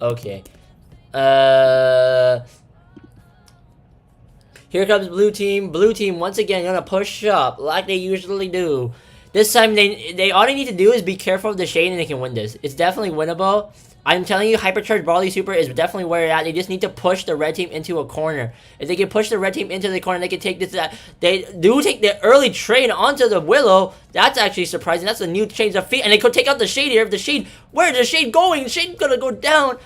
Okay. Here comes blue team. Blue team once again gonna push up like they usually do. This time they all they need to do is be careful of the Shade and they can win this. It's definitely winnable. I'm telling you, Hypercharged Barley Super is definitely where it's at. They just need to push the red team into a corner. If they can push the red team into the corner, they can take this. They do take the early trade onto the Willow. That's actually surprising. That's a new change of feet. And they could take out the Shade here. If the Shade, where's the Shade going? The Shade's gonna go down.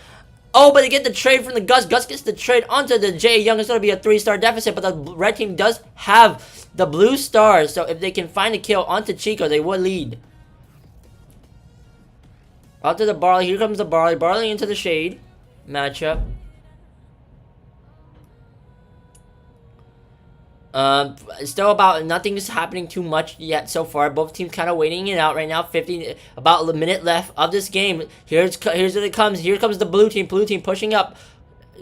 Oh, but they get the trade from the Gus. Gus gets the trade onto the Jay Young. It's gonna be a 3-star deficit, but the red team does have the blue stars. So if they can find a kill onto Chico, they would lead. Onto the Barley. Here comes the Barley. Barley into the Shade matchup. Still about nothing's happening too much yet so far. Both teams kind of waiting it out right now. About a minute left of this game. Here's what it comes. Here comes the blue team. Blue team pushing up,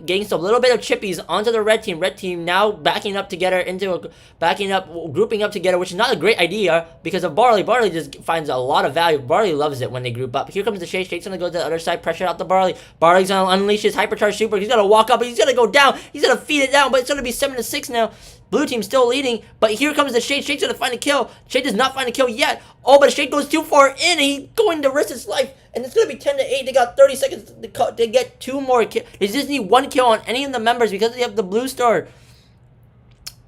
getting a little bit of chippies onto the red team. Red team now backing up together grouping up together, which is not a great idea because of Barley. Barley just finds a lot of value. Barley loves it when they group up. Here comes the Shade. Shade's gonna go to the other side, pressure out the Barley. Barley's gonna unleash his Hypercharged Super. He's gonna walk up, but he's gonna go down. He's gonna feed it down, but it's gonna be 7-6 now. Blue team still leading, but here comes the Shade. Shade's gonna find a kill. Shade does not find a kill yet. Oh, but Shade goes too far in, and he's going to risk his life. And it's gonna be 10-8. They got 30 seconds to get 2 more kills. They just need 1 kill on any of the members because they have the blue star.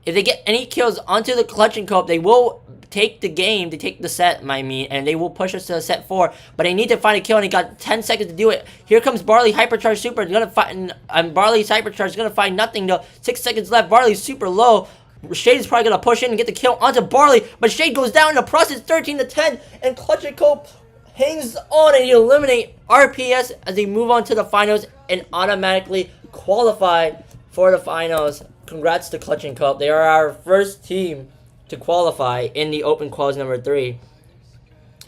If they get any kills onto the Clutch and Co-op, they will take the game. They take the set, and they will push us to set 4. But they need to find a kill, and they got 10 seconds to do it. Here comes Barley Hypercharged Super. They're gonna find, Barley's Hypercharged is gonna find nothing though. 6 seconds left. Barley's super low. Shade is probably gonna push in and get the kill onto Barley, but Shade goes down in the process. 13-10, and Clutch and Co-op hangs on, and he eliminate RPS as they move on to the finals and automatically qualify for the finals. Congrats to Clutch and Co-op. They are our first team to qualify in the Open Quals number 3.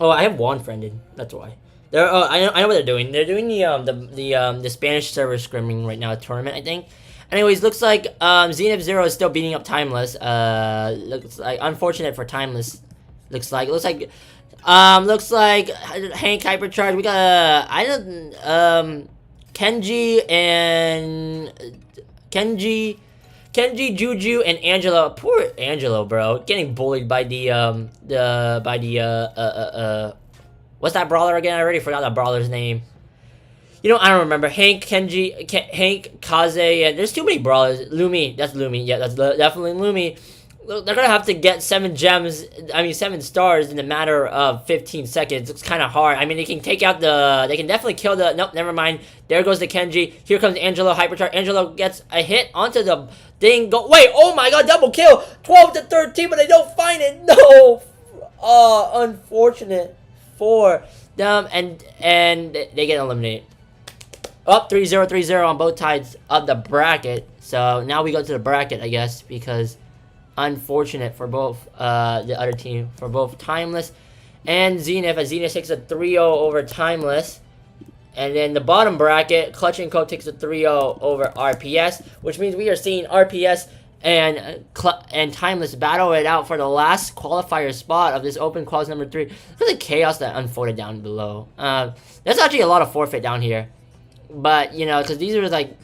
Oh, I have Juan friended. That's why. I know what they're doing. They're doing the Spanish server scrimming right now, tournament, I think. Anyways, looks like Zenith Zero is still beating up Timeless. Looks like unfortunate for Timeless. Looks like Hank Hypercharge. We got Kenji, Juju, and Angelo. Poor Angelo, bro, getting bullied by what's that brawler again? I already forgot that brawler's name. You know, I don't remember. Hank, Hank, Kaze, and there's too many brawlers. Lumi, that's Lumi. Yeah, that's definitely Lumi. They're gonna have to get 7 stars in a matter of 15 seconds. It's kind of hard. I mean, they can definitely kill the, nope, never mind. There goes the Kenji. Here comes Angelo Hypercharge. Angelo gets a hit onto the thing. Wait, oh my god, double kill. 12-13, but they don't find it. No. Unfortunate for them, and they get eliminated. Up 3-0 on both sides of the bracket. So now we go to the bracket, I guess, because unfortunate for both the other team, for both Timeless and Zenith, as Zenith takes a 3-0 over Timeless. And then the bottom bracket, Clutch and Co takes a 3-0 over RPS, which means we are seeing RPS and Timeless battle it out for the last qualifier spot of this Open Quals number 3. Look at the chaos that unfolded down below. There's actually a lot of forfeit down here. But, you know, because these are like...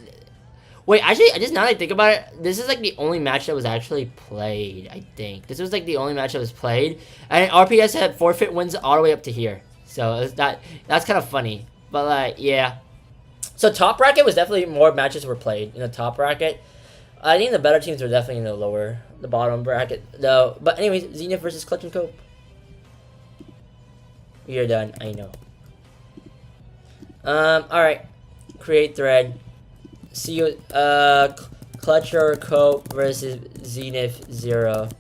Wait, actually, now that I think about it, this is like the only match that was actually played, I think. This was like the only match that was played. And RPS had forfeit wins all the way up to here. So that's kind of funny. But, like, yeah. So top bracket was definitely more matches were played in the top bracket. I think the better teams are definitely in the bottom bracket, though. But anyways, Zenith versus Clutch and Cope. We are done. I know. All right. Create thread. See you. Clutch or Cope versus Zenith 0.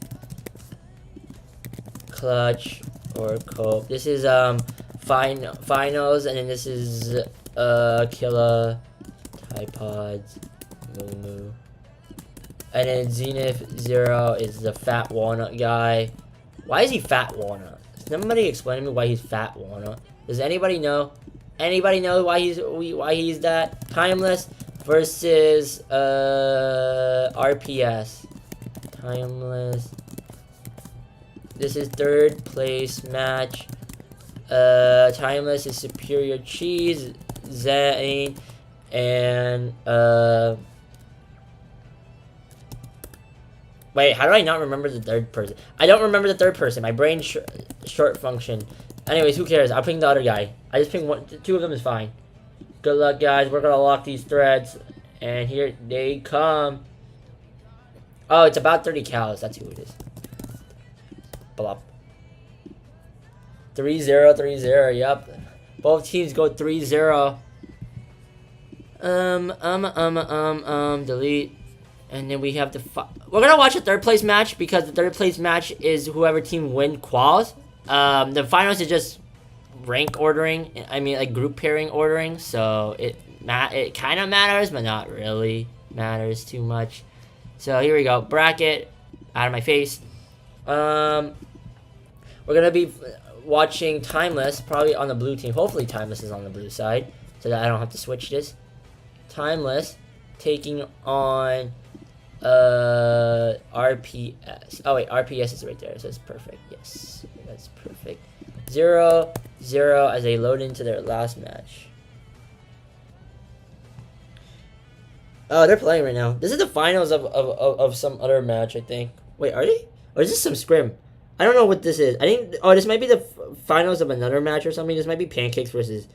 Clutch or Cope. This is finals, and then this is Killa, Typods, Moo. And then Zenith 0 is the Fat Walnut guy. Why is he Fat Walnut? Somebody explain to me why he's Fat Walnut. Does anybody know? Anybody know why he's that? Timeless versus RPS. Timeless. This is third place match. Timeless is Superior Cheese, Zane, and wait, how do I not remember the third person? I don't remember the third person. My brain short function. Anyways, who cares? I'll ping the other guy. I just ping one. Two of them is fine. Good luck, guys. We're gonna lock these threads, and here they come. Oh, it's about 30 cows. That's who it is. Blop. 3-0, 3-0. Yep. Both teams go 3-0. Delete. And then we have the we're gonna watch a third place match because the third place match is whoever team win quals. The finals is just rank ordering. I mean, like group pairing ordering. So it kind of matters, but not really matters too much. So here we go. Bracket out of my face. We're gonna be watching Timeless probably on the blue team. Hopefully Timeless is on the blue side so that I don't have to switch this. Timeless taking on RPS. Oh wait, RPS is right there, so it's perfect. Yes, that's perfect. 0-0 as they load into their last match. Oh, they're playing right now. This is the finals of some other match, I think. Wait, are they? Or is this some scrim? I don't know what this is. I think. Oh, this might be the finals of another match or something. This might be Pancakes versus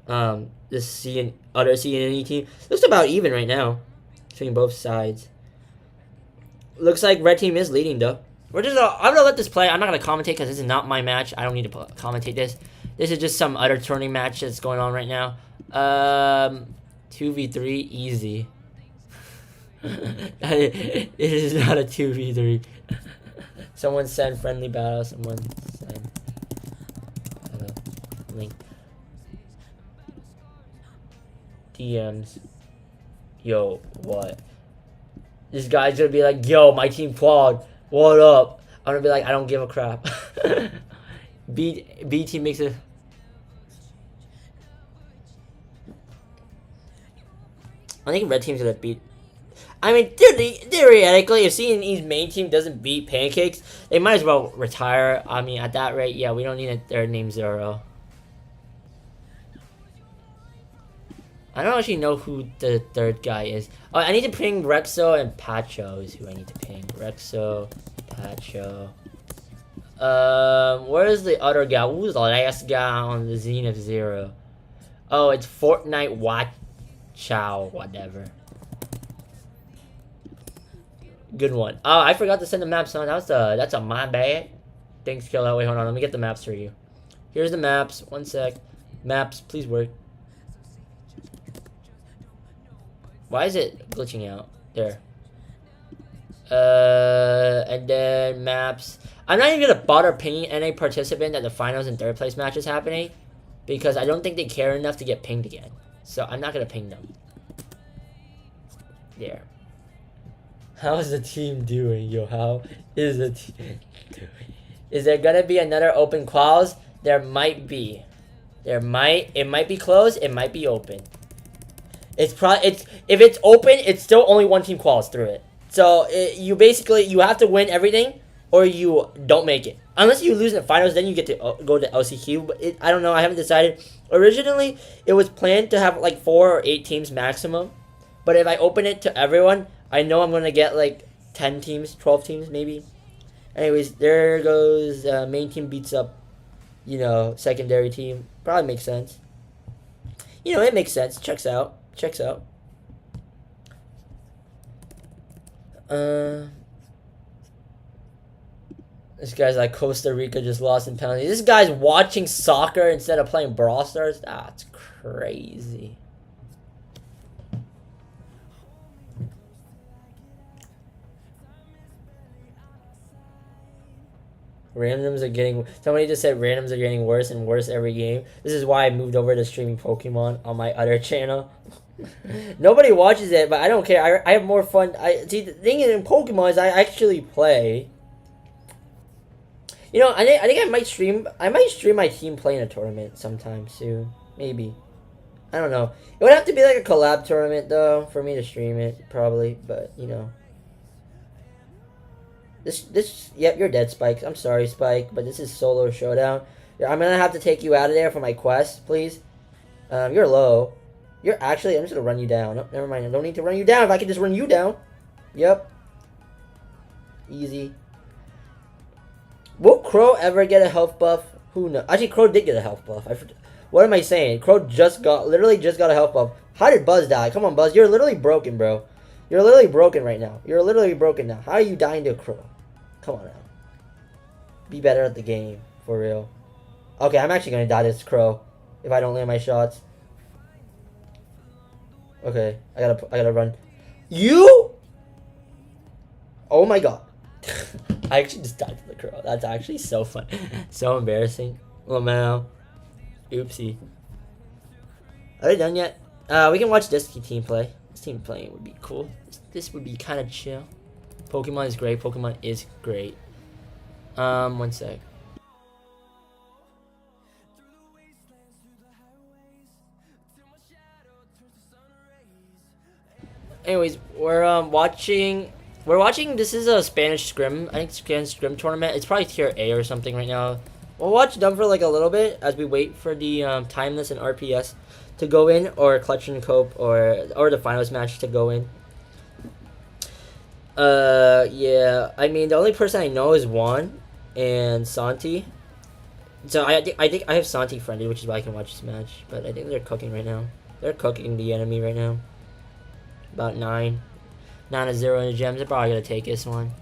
this other CNE team. Looks about even right now between both sides. Looks like red team is leading though. I'm gonna let this play. I'm not gonna commentate because this is not my match. I don't need to commentate this. This is just some other tourney match that's going on right now. 2v3 easy. It is not a 2v3. Someone send friendly battle. Someone send link. DMs. Yo, what? This guy's gonna be like, yo, my team quad. What up? I'm gonna be like, I don't give a crap. B team makes it. I think red team's gonna beat. I mean, theoretically, if CNE's main team doesn't beat Pancakes, they might as well retire. I mean, at that rate, yeah, we don't need a third name 0. I don't actually know who the third guy is. Oh, I need to ping Rexo and Pacho is who I need to ping. Rexo, Pacho. Where is the other guy? Who's the last guy on the Zenith 0? Oh, it's Fortnite Chow, whatever. Good one. Oh, I forgot to send the maps on. That's a my bad. Thanks, Killa. Wait, hold on. Let me get the maps for you. Here's the maps. One sec. Maps, please work. Why is it glitching out? There. And then maps. I'm not even gonna bother pinging any participant at the finals and third place match is happening because I don't think they care enough to get pinged again. So I'm not gonna ping them. There. How's the team doing, yo? How is the team doing? Is there gonna be another open quals? There might be. It might be closed. It might be open. If it's open, it's still only one team quals through it. So you have to win everything, or you don't make it. Unless you lose in the finals, then you get to go to LCQ. But I don't know. I haven't decided. Originally, it was planned to have like 4 or 8 teams maximum. But if I open it to everyone, I know I'm gonna get like 10 teams, 12 teams maybe. Anyways, there goes main team beats up, secondary team. Probably makes sense. It makes sense. Checks out. This guy's like Costa Rica just lost in penalties. This guy's watching soccer instead of playing Brawl Stars. That's crazy. Randoms are getting. Somebody just said randoms are getting worse and worse every game. This is why I moved over to streaming Pokemon on my other channel. Nobody watches it, but I don't care. I have more fun. I see the thing in Pokemon is I actually play. You know, I think I might stream. I might stream my team playing a tournament sometime soon. Maybe. I don't know. It would have to be like a collab tournament though for me to stream it probably. But you know. Yep, you're dead, Spike. I'm sorry, Spike, but this is solo showdown. I'm gonna have to take you out of there for my quest, please. You're low. I'm just gonna run you down. Oh, never mind. I don't need to run you down if I can just run you down. Yep. Easy. Will Crow ever get a health buff? Who knows? Actually, Crow did get a health buff. What am I saying? Crow literally just got a health buff. How did Buzz die? Come on, Buzz. You're literally broken, bro. You're literally broken right now. You're literally broken now. How are you dying to a Crow? Come on now. Be better at the game. For real. Okay, I'm actually gonna die to this Crow. If I don't land my shots. Okay, I gotta run. You? Oh my god. I actually just died to the Crow. That's actually so fun. So embarrassing. Lamau. Oopsie. Are they done yet? We can watch this team play. This team playing would be cool. This would be kind of chill. Pokemon is great. Pokemon is great. One sec. Anyways, we're watching. This is a Spanish Scrim. I think Spanish Scrim tournament. It's probably tier A or something right now. We'll watch them for like a little bit as we wait for the Timeless and RPS to go in, or Clutch and Cope, or the finals match to go in. Yeah. I mean, the only person I know is Juan and Santi. So I think I have Santi friendly, which is why I can watch this match. But I think they're cooking right now. They're cooking the enemy right now. About 9-0 in the gems. They're probably gonna take this one.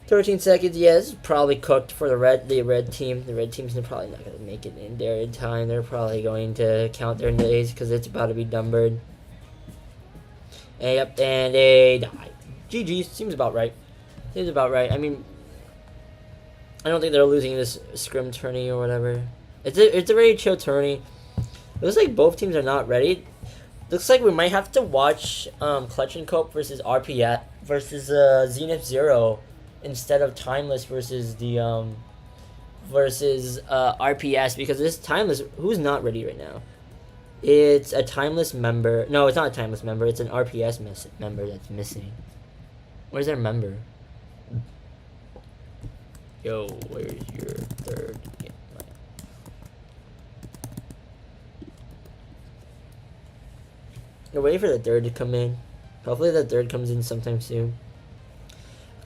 13 seconds. Yeah, this is probably cooked for the red team. The red team's probably not gonna make it in there in time. They're probably going to count their days because it's about to be numbered. And yep, and they die. GG. Seems about right. Seems about right. I mean, I don't think they're losing this scrim tourney or whatever. It's a very chill tourney. It looks like both teams are not ready. Looks like we might have to watch Clutch and Cope versus RPS versus Zenith Zero instead of Timeless versus the RPS, because this Timeless, who's not ready right now? It's a Timeless member. No, it's not a Timeless member. It's an RPS member that's missing. Where's their member? Yo, where's your third? You're waiting for the third to come in. Hopefully the third comes in sometime soon.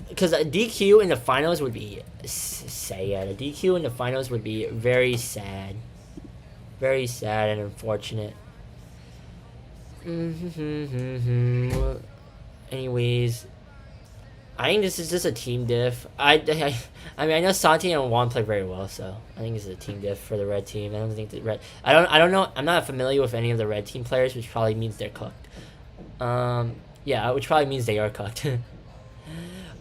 Because a DQ in the finals would be sad. A DQ in the finals would be very sad. Very sad and unfortunate. Anyways, I think this is just a team diff. I mean, I know Santi and Juan play very well, so I think this is a team diff for the red team. I don't think the red. I don't know. I'm not familiar with any of the red team players, which probably means they're cooked. Yeah, which probably means they are cooked.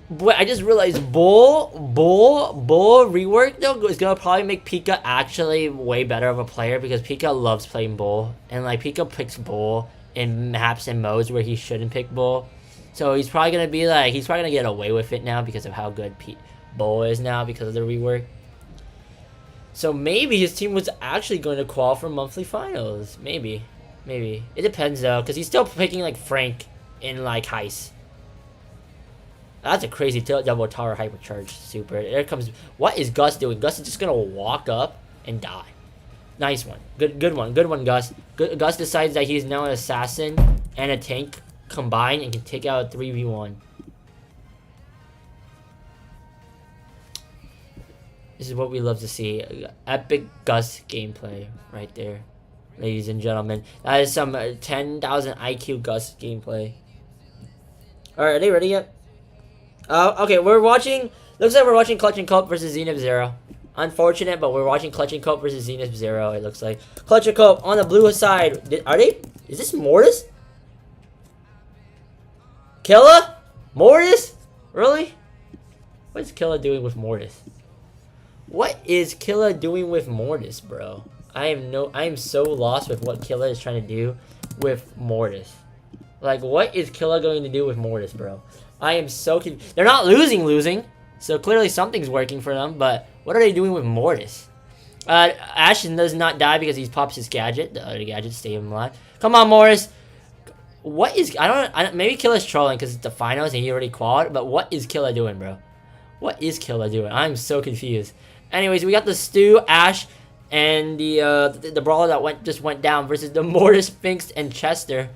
But I just realized Bull rework though is gonna probably make Pika actually way better of a player, because Pika loves playing Bull, and like Pika picks Bull in maps and modes where he shouldn't pick Bull. So he's probably gonna get away with it now because of how good Bull is now because of the rework. So maybe his team was actually going to qual for monthly finals. Maybe. It depends though, because he's still picking like Frank in like Heist. That's a crazy double tower hypercharge super. There comes. What is Gus doing? Gus is just gonna walk up and die. Nice one. Good one, Gus. Gus decides that he's now an assassin and a tank combined and can take out a 3v1. This is what we love to see. Epic Gus gameplay right there. ladies and gentlemen. That is some 10,000 IQ Gus gameplay. Alright, are they ready yet? Okay, we're watching. Looks like we're watching Clutch and Cope versus Zenith Zero. Unfortunate, but we're watching Clutch and Cope versus Zenith Zero. It looks like Clutch and Cope on the blue side. Are they? Is this Mortis? Killa? Mortis? Really? What is Killa doing with Mortis? What is Killa doing with Mortis, bro? I am so lost with what Killa is trying to do with Mortis. Like, what is Killa going to do with Mortis, bro? I am so confused. They're not losing. So clearly something's working for them, but what are they doing with Mortis? Ashton does not die because he pops his gadget. The other gadget stay him alive. Come on, Mortis. What is... I don't maybe Killa's trolling because it's the finals and he already qualified, but what is Killa doing, bro? What is Killa doing? I'm so confused. Anyways, we got the Stu, Ash, and the brawler that just went down versus the Mortis, Finks, and Chester.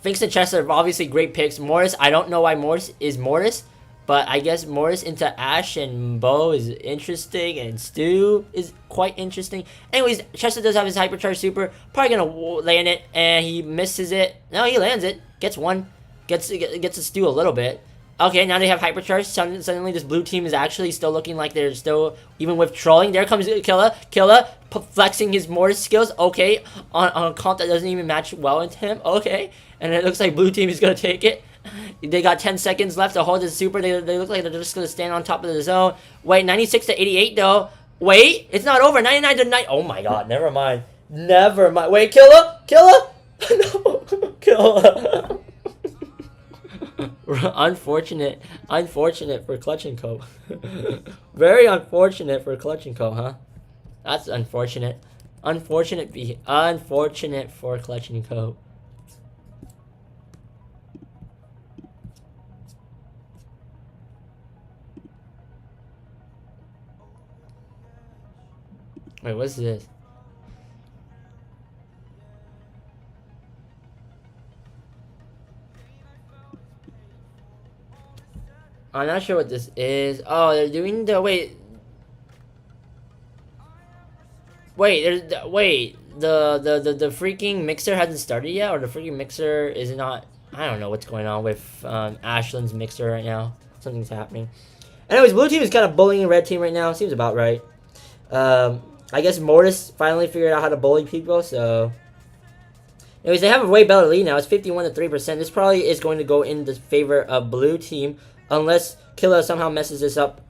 Finks and Chester are obviously great picks. Mortis, I don't know why Mortis is Mortis, but I guess Mortis into Ash and Bo is interesting, and Stu is quite interesting. Anyways, Chester does have his Hypercharge Super. Probably gonna land it, and he misses it. No, he lands it. Gets one. Gets a Stu a little bit. Okay, now they have Hypercharge. Suddenly, this blue team is actually still looking like they're still, even with trolling. There comes Killa. Killa flexing his Mortis skills. Okay, on a comp that doesn't even match well into him. Okay, and it looks like blue team is gonna take it. They got 10 seconds left to hold the super. They look like they're just gonna stand on top of the zone. Wait, 96 to 88 though. Wait, it's not over. 99 to 9. Oh my god, never mind. Never mind. Wait, Killa? No, Killa. Unfortunate for Clutch and Co. Very unfortunate for Clutch and Co, huh? That's unfortunate. Unfortunate for Clutch and Co. Wait, what's this? I'm not sure what this is. Oh, they're doing the wait. The freaking mixer hasn't started yet, or the freaking mixer is not. I don't know what's going on with Ashland's mixer right now. Something's happening. Anyways, blue team is kind of bullying red team right now. Seems about right. I guess Mortis finally figured out how to bully people. So, anyways, they have a way better lead now. It's 51 to 3%. This probably is going to go in the favor of blue team. Unless Killa somehow messes this up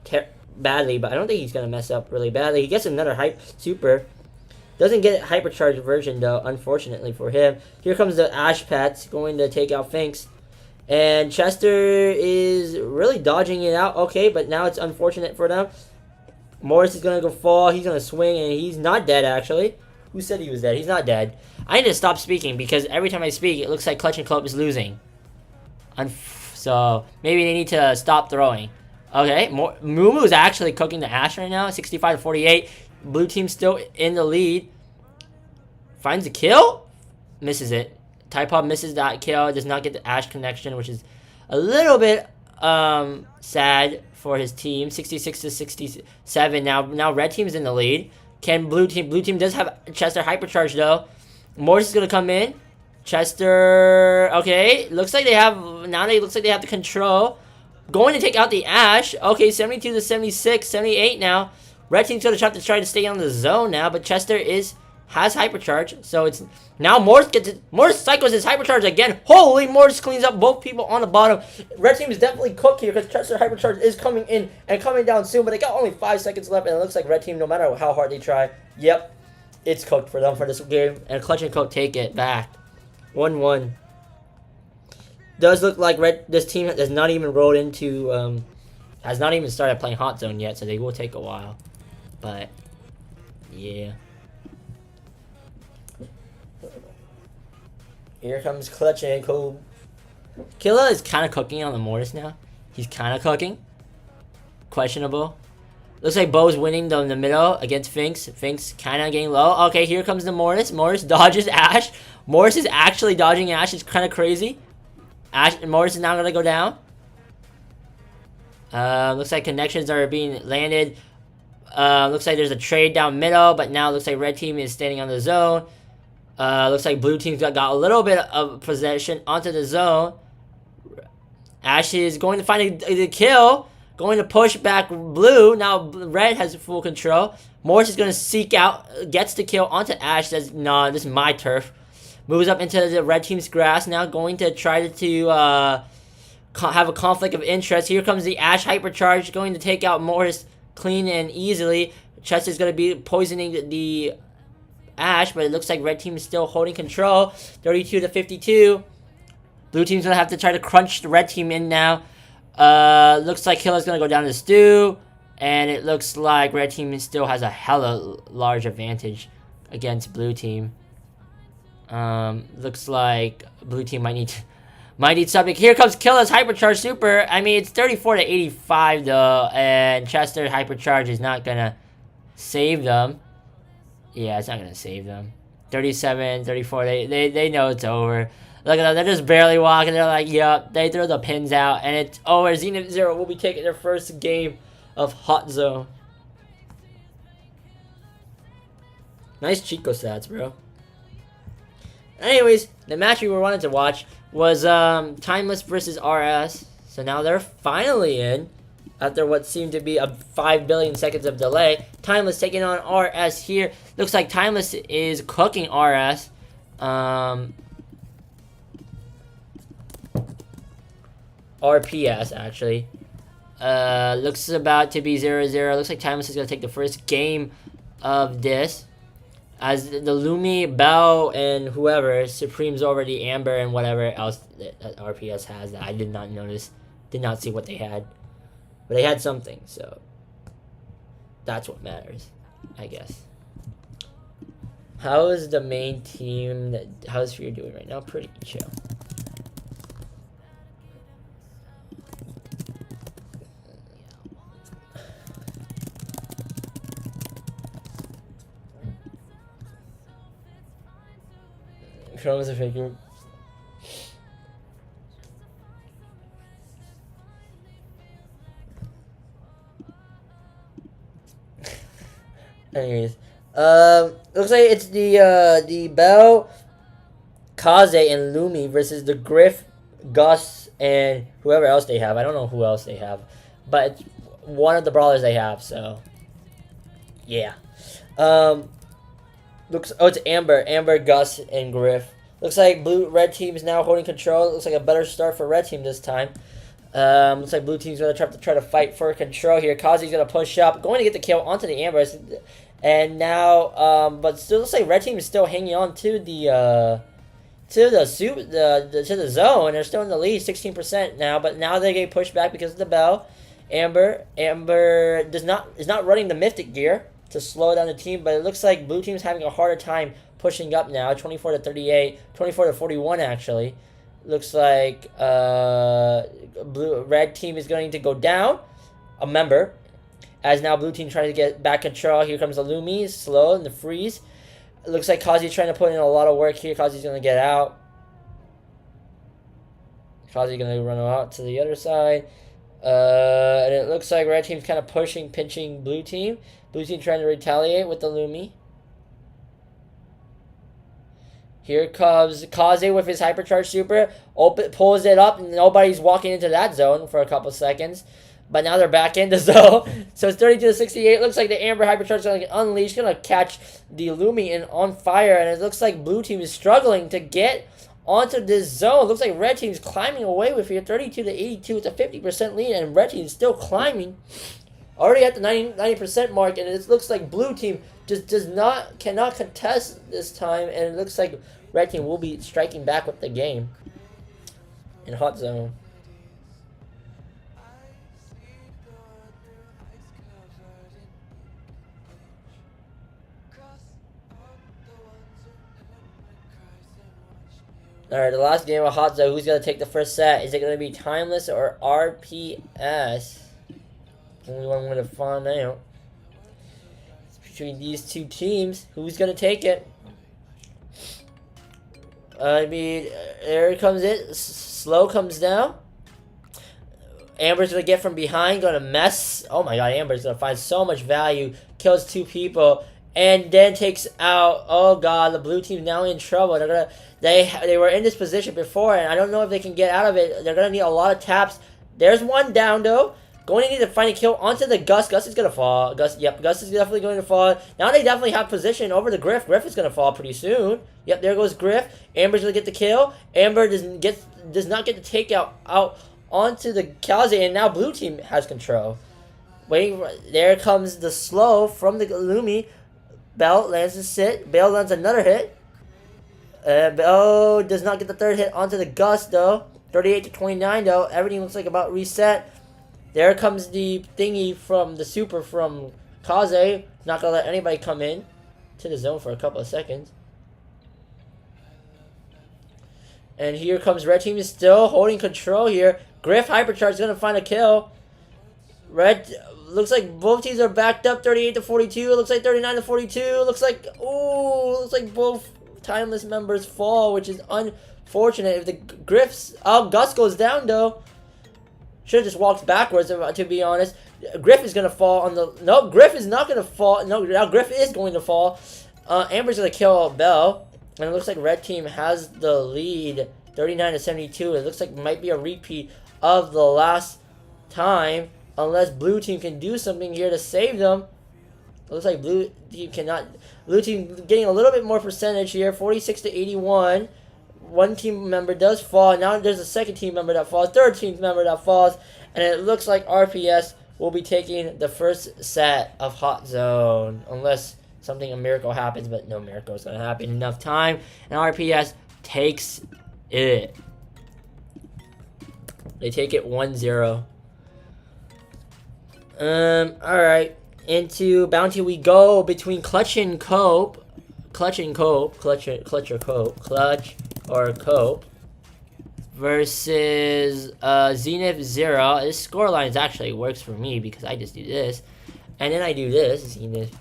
badly, but I don't think he's going to mess up really badly. He gets another hype super. Doesn't get hypercharged version, though, unfortunately for him. Here comes the Ash Pats going to take out Finks. And Chester is really dodging it out. Okay, but now it's unfortunate for them. Morris is going to go fall. He's going to swing, and he's not dead, actually. Who said he was dead? He's not dead. I need to stop speaking, because every time I speak, it looks like Clutch and Club is losing. So, maybe they need to stop throwing. Okay, Mumu is actually cooking the Ash right now. 65 to 48. Blue team still in the lead. Finds a kill. Misses it. Typop misses that kill. Does not get the Ash connection, which is a little bit sad for his team. 66 to 67. Now red team is in the lead. Blue team does have Chester hypercharge though. Morris is gonna come in. Chester, okay, looks like they have the control. Going to take out the Ash. Okay, 72 to 76, 78 now. Red team's gonna try to stay on the zone now, but Chester has hypercharge, so it's now Morris cycles his hypercharge again. Holy, Morris cleans up both people on the bottom. Red team is definitely cooked here because Chester hypercharge is coming in and coming down soon, but they got only 5 seconds left, and it looks like red team, no matter how hard they try, yep, it's cooked for them for this game, and Clutch and Coke take it back. 1-1. Does look like this team has not even rolled into, has not even started playing Hot Zone yet, so they will take a while. But, yeah. Here comes Clutch and Coke. Killa is kind of cooking on the Mortis now. He's kind of cooking. Questionable. Looks like Bo's winning though in the middle against Finks. Finks kind of getting low. Okay, here comes the Mortis. Mortis dodges Ash. Morris is actually dodging Ash. It's kind of crazy. Morris is now going to go down. Looks like connections are being landed. Looks like there's a trade down middle, but now it looks like red team is standing on the zone. Looks like blue team's got a little bit of possession onto the zone. Ash is going to find the kill. Going to push back blue. Now red has full control. Morris is going to seek out, gets the kill onto Ash. Says, no, this is my turf. Moves up into the red team's grass. Now going to try to have a conflict of interest. Here comes the Ash hypercharge. Going to take out Morris clean and easily. Chester is going to be poisoning the Ash, but it looks like red team is still holding control. 32 to 52. Blue team's going to have to try to crunch the red team in now. Looks like Killer's going to go down to Stu. And it looks like red team still has a hella large advantage against blue team. Looks like blue team might need something. Here comes Killer's hypercharge super. I mean, it's 34 to 85 though. And Chester hypercharge is not going to save them. Yeah, it's not going to save them. 37, 34, they know it's over. Look at them, they're just barely walking. They're like, yep, they throw the pins out, and it's over. Zenith Zero will be taking their first game of Hot Zone. Nice Chico stats, bro. Anyways, the match we were wanting to watch was Timeless versus RS. So now they're finally in after what seemed to be a 5 billion seconds of delay. Timeless taking on RS here. Looks like Timeless is cooking RS. RPS actually. Looks about to be 0-0. Looks like Timeless is going to take the first game of this. As the Lumi, Bell, and whoever, Supreme's already Amber and whatever else that RPS has that I did not notice. Did not see what they had. But they had something, so that's what matters, I guess. How is the main team, how's Fear doing right now? Pretty chill. Chrome is a fake group. Anyways, looks like it's the Bell, Kaze, and Lumi versus the Griff, Gus, and whoever else they have. I don't know who else they have, but it's one of the brawlers they have. So, yeah. It's Amber, Gus, and Griff. Looks like red team is now holding control. It looks like a better start for red team this time. Looks like blue team's gonna try to fight for control here. Kazi's gonna push up, going to get the kill onto the Ambers, and now but still looks like red team is still hanging on to the zone. They're still in the lead, 16% now, but now they get pushed back because of the Bell. Amber is not running the Mythic gear to slow down the team, but it looks like blue team's having a harder time pushing up now. 24 to 38, 24 to 41 actually. Looks like red team is going to go down a member, as now blue team trying to get back control. Here comes the Lumi, slow in the freeze. It looks like Kazi's trying to put in a lot of work here. Kazi's going to get out. Kazi's going to run out to the other side. And it looks like red team's kind of pinching blue team. Blue team trying to retaliate with the Lumi. Here comes Kaze with his hypercharge super. Pulls it up, and nobody's walking into that zone for a couple seconds. But now they're back in the zone. So it's 32 to 68. Looks like the Amber hypercharge is going to get unleashed. Going to catch the Lumi on fire. And it looks like blue team is struggling to get onto this zone. Looks like red team's climbing away with here. 32 to 82. It's a 50% lead. And red team's still climbing. Already at the 90% mark. And it looks like blue team just cannot contest this time. And it looks like red team will be striking back with the game in Hot Zone. Alright, the last game of Hot Zone. Who's going to take the first set? Is it going to be Timeless or RPS? Only one way to find out. It's between these two teams. Who's going to take it? I mean, there comes it. Slow comes down. Amber's gonna get from behind, gonna mess. Oh my god, Amber's gonna find so much value. Kills 2 people, and then takes out. Oh god, the blue team's now in trouble. They were in this position before, and I don't know if they can get out of it. They're gonna need a lot of taps. There's one down though. Going to need to find a kill onto the Gus. Gus is gonna fall. Gus is definitely going to fall. Now they definitely have position over the Griff. Griff is gonna fall pretty soon. Yep, there goes Griff. Amber's gonna get the kill. Amber does not get the takeout out onto the Kaze, and now blue team has control. Waiting, there comes the slow from the Lumi. Bell lands a sit. Bell lands another hit. Bell does not get the 3rd hit onto the Gus though. 38 to 29 though. Everything looks like about reset. There comes the thingy from the super from Kaze. Not gonna let anybody come in to the zone for a couple of seconds. And here comes red team is still holding control here. Griff Hypercharge is gonna find a kill. Red looks like both teams are backed up 38 to 42. It looks like 39 to 42. Looks like both timeless members fall, which is unfortunate. If the Griff's Gus goes down though. Should have just walked backwards, to be honest. Griff is going to fall on the... No, Griff is not going to fall. No, now Griff is going to fall. Amber's going to kill Bell. And it looks like red team has the lead, 39 to 72. It looks like it might be a repeat of the last time. Unless blue team can do something here to save them. It looks like blue team cannot... Blue team getting a little bit more percentage here, 46 to 81. One team member does fall. Now there's a second team member that falls, third team member that falls, and it looks like RPS will be taking the first set of Hot Zone, unless a miracle happens, but no miracle is going to happen in enough time, and RPS takes it. They take it 1-0. Alright, into Bounty we go between Clutch or Cope versus Zenith 0. This scoreline actually works for me because I just do this, and then I do this, Zenith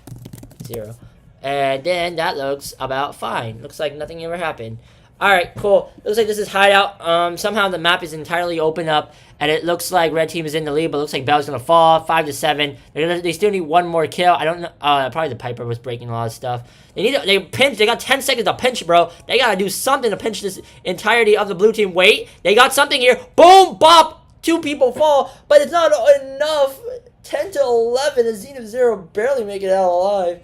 0, and then that looks about fine. Looks like nothing ever happened. Alright, cool. Looks like this is Hideout. Somehow the map is entirely open up, and it looks like red team is in the lead, but it looks like Bell's gonna fall, 5 to 7. They still need one more kill. I don't know. Probably the Piper was breaking a lot of stuff. They pinch. They got 10 seconds to pinch, bro. They gotta do something to pinch this entirety of the blue team. Wait, they got something here. Boom, bop. 2 people fall, but it's not enough. 10 to 11. The Zenith 0 barely make it out alive.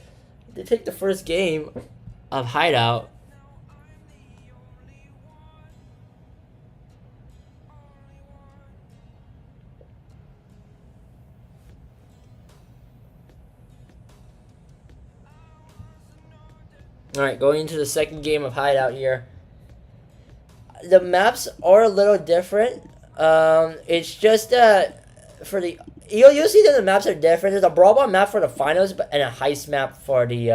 They take the first game of Hideout. Alright, going into the second game of Hideout here. The maps are a little different. It's just for the... You'll see that the maps are different. There's a Brawl Ball map for the finals and a heist map for the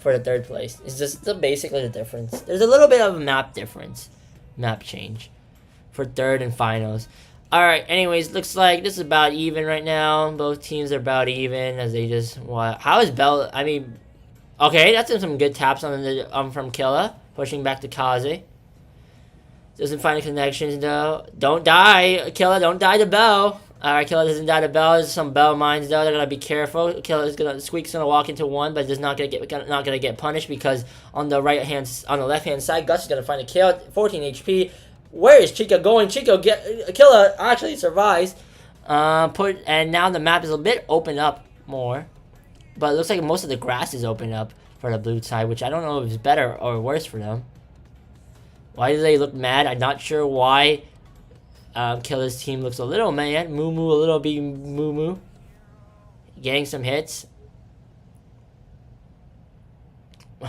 3rd place. It's just basically the difference. There's a little bit of a map difference. Map change. For 3rd and finals. Alright, anyways, looks like this is about even right now. Both teams are about even as they just... How is Bell... I mean... Okay, that's some good taps on the from Killa, pushing back to Kaze. Doesn't find the connections though. Don't die, Killa. Don't die to Bell. Alright, Killa doesn't die to Bell. There's some Bell mines though. They're gonna be careful. Squeak's gonna walk into one, but not gonna get punished because on the left hand side, Gus is gonna find a kill. 14 HP. Where is Chica going? Killa actually survives. And now the map is a bit opened up more. But it looks like most of the grass is open up for the blue side, which I don't know if it's better or worse for them. Why do they look mad? I'm not sure why Killa's team looks a little mad. Moo Moo, a little bit Moo Moo. Getting some hits.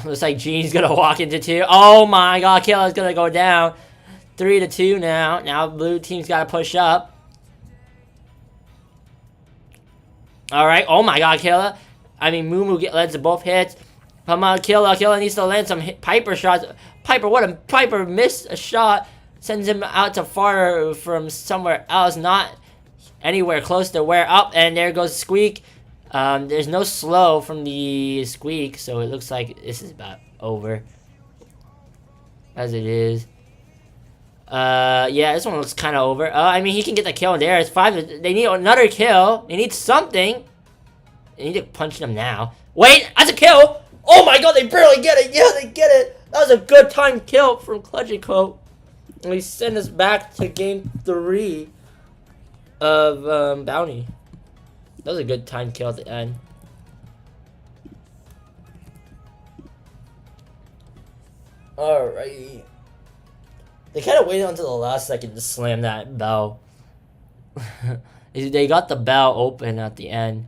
Looks like Gene's gonna walk into 2. Oh my god, Killa's gonna go down. 3 to 2 now. Now blue team's gotta push up. Alright, oh my god, Killa. Moo Moo lands both hits. Come on, Killa. Killa needs to land some Piper shots. Piper missed a shot. Sends him out to far from somewhere else. Not anywhere close to where. Up, and there goes Squeak. There's no slow from the Squeak, so it looks like this is about over. As it is. Yeah, this one looks kind of over. I mean, he can get the kill there. It's 5. They need another kill. They need something. They need to punch them now. Wait, that's a kill. Oh my god, they barely get it. Yeah, they get it. That was a good time kill from Clutch and Co. And we send us back to game 3 of Bounty. That was a good time kill at the end. Alrighty. They kind of waited until the last second to slam that bell. They got the bell open at the end.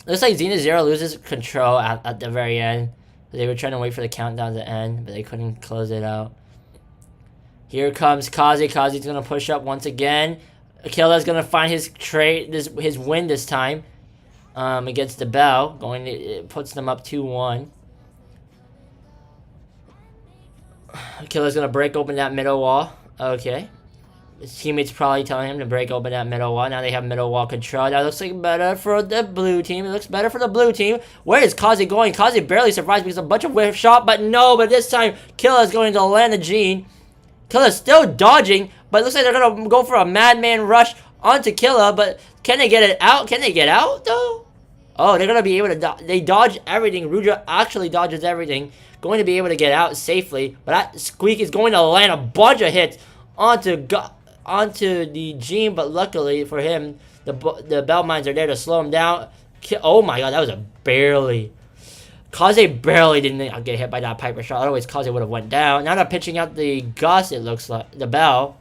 Looks like Xena Zero loses control at the very end. They were trying to wait for the countdown to end, but they couldn't close it out. Here comes Kazi. Kazi's gonna push up once again. Akila's gonna find his his win this time against the bell. It puts them up 2-1. Akila's gonna break open that middle wall. Okay. His teammates probably telling him to break open that middle wall. Now they have middle wall control. That looks like better for the blue team. It looks better for the blue team. Where is Kazi going? Kazi barely survives because of a bunch of whiff shot, but no, but this time Killa's going to land a Gene. Killa's still dodging, but it looks like they're gonna go for a madman rush onto Killa, but can they get it out? Can they get out though? Oh, they're gonna be able to they dodge everything. Rudra actually dodges everything. Going to be able to get out safely, but that Squeak is going to land a bunch of hits onto the Gene, but luckily for him, the bell mines are there to slow him down. Oh my god, that was a barely. Kaze barely didn't get hit by that Piper shot. Otherwise, Kaze would have went down. Now they're pitching out the Gus, it looks like. The bell.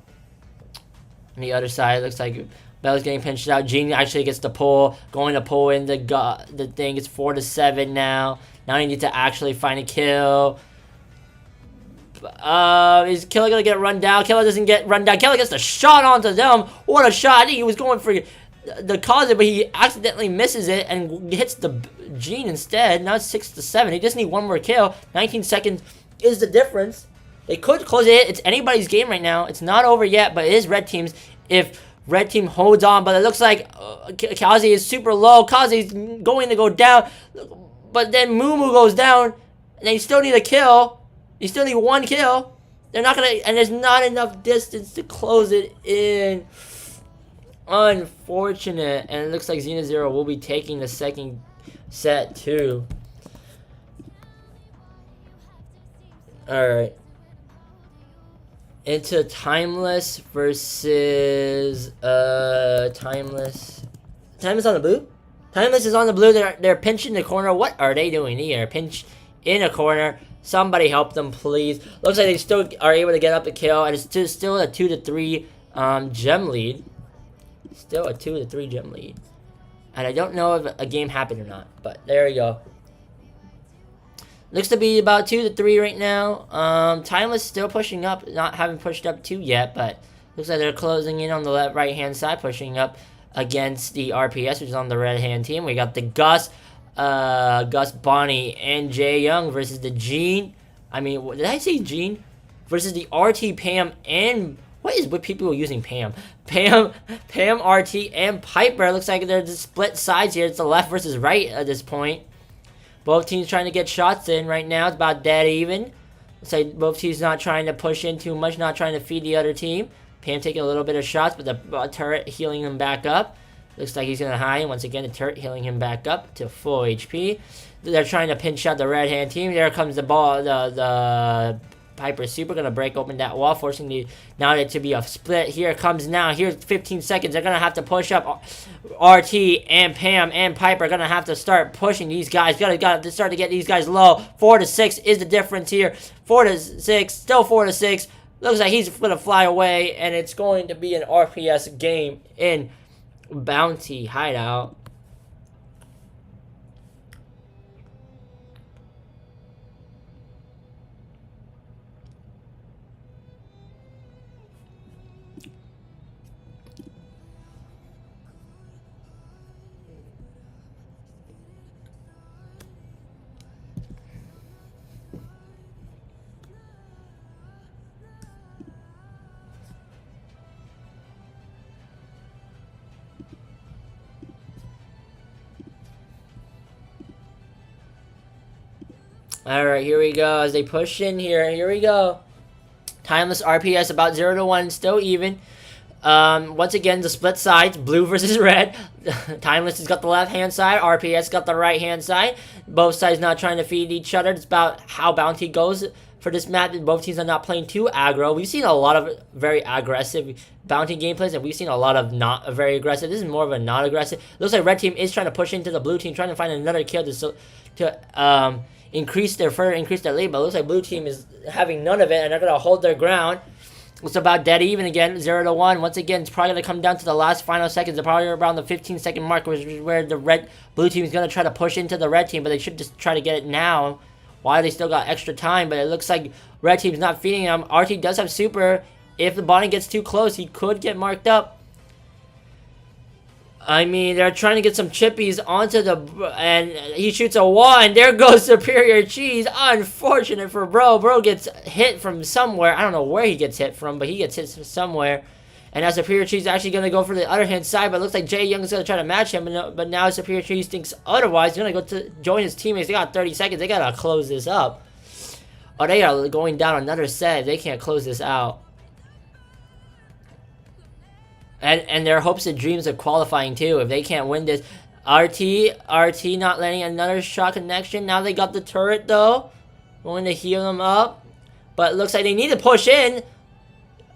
On the other side, it looks like Bell's getting pinched out. Gene actually gets the pull. Going to pull in the thing. It's 4-7 now. Now he needs to actually find a kill. Is Killer gonna get run down? Killer doesn't get run down. Killer gets the shot onto them. What a shot. I think he was going for the Kaze, but he accidentally misses it and hits the Gene instead. Now it's 6-7. He just need one more kill. 19 seconds is the difference. They could close it. It's anybody's game right now. It's not over yet, but it is red team's. If red team holds on, but it looks like Kaze is super low. Kaze is going to go down, but then Mumu goes down, and they still need a kill. You still need one kill. They're not gonna, and there's not enough distance to close it in. Unfortunate, and it looks like Xena Zero will be taking the second set too. All right. Into Timeless versus Timeless. Timeless on the blue. Timeless is on the blue. They're pinching the corner. What are they doing here? Pinch in a corner. Somebody help them, please. Looks like they still are able to get up the kill, and it's still a 2-3 gem lead. Still a 2-3 gem lead. And I don't know if a game happened or not, but there we go. Looks to be about 2-3 right now. Timeless still pushing up, not having pushed up 2 yet, but looks like they're closing in on the left right-hand side, pushing up against the RPS, which is on the red-hand team. We got the Gus, Bonnie, and Jay Young versus the Gene. I mean, did I say Gene? Versus the RT, Pam, and what is with people using Pam? Pam, RT, and Piper. Looks like they're just split sides here. It's the left versus right at this point. Both teams trying to get shots in right now. It's about dead even. Looks like both teams not trying to push in too much, not trying to feed the other team. Pam taking a little bit of shots, but the turret healing him back up. Looks like he's going to hide. Once again, the turret healing him back up to full HP. They're trying to pinch out the red-hand team. There comes the ball. The Piper Super going to break open that wall, forcing the now to be a split. Here it comes now. Here's 15 seconds. They're going to have to push up. RT and Pam and Piper are going to have to start pushing these guys. Got to start to get these guys low. 4-6 is the difference here. 4-6. Still 4-6. Looks like he's going to fly away, and it's going to be an RPS game in Bounty Hideout. Alright, here we go. As they push in here, here we go. Timeless RPS about 0-1, still even. Once again, the split sides, blue versus red. Timeless has got the left-hand side, RPS got the right-hand side. Both sides not trying to feed each other. It's about how Bounty goes for this map. Both teams are not playing too aggro. We've seen a lot of very aggressive Bounty gameplays, and we've seen a lot of not very aggressive. This is more of a not aggressive. Looks like red team is trying to push into the blue team, trying to find another kill to increase their lead, but it looks like blue team is having none of it, and they're going to hold their ground. It's about dead even again, 0-1. Once again, it's probably going to come down to the last final seconds. They're probably around the 15-second mark, which is where the blue team is going to try to push into the red team, but they should just try to get it now. Why they still got extra time, but it looks like red team's not feeding them. RT does have super. If the body gets too close, he could get marked up. I mean, they're trying to get some chippies onto the... And he shoots a wall, and there goes Superior Cheese. Unfortunate for Bro. Bro gets hit from somewhere. I don't know where he gets hit from, but he gets hit from somewhere. And now Superior Cheese is actually going to go for the other hand side, but it looks like Jay Young is going to try to match him. But now Superior Cheese thinks otherwise. He's going to go to join his teammates. They got 30 seconds. They got to close this up. Oh, they are going down another set. They can't close this out. And their hopes and dreams of qualifying too. If they can't win this, RT not letting another shot connection. Now they got the turret though, going to heal them up, but it looks like they need to push in.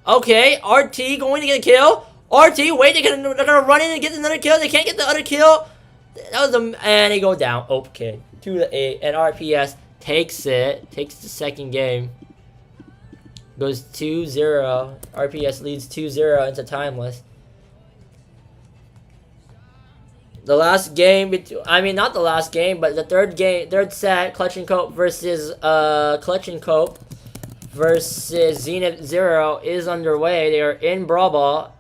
Okay, RT going to get a kill. RT, wait, they're gonna run in and get another kill. They can't get the other kill. That was and they go down. Okay, 2-8, and RPS takes the second game. Goes 2-0. RPS leads 2-0 into Timeless. The last game, not the last game, but the third set, Clutch and Cope versus Zenith Zero is underway. They are in Brawl Ball.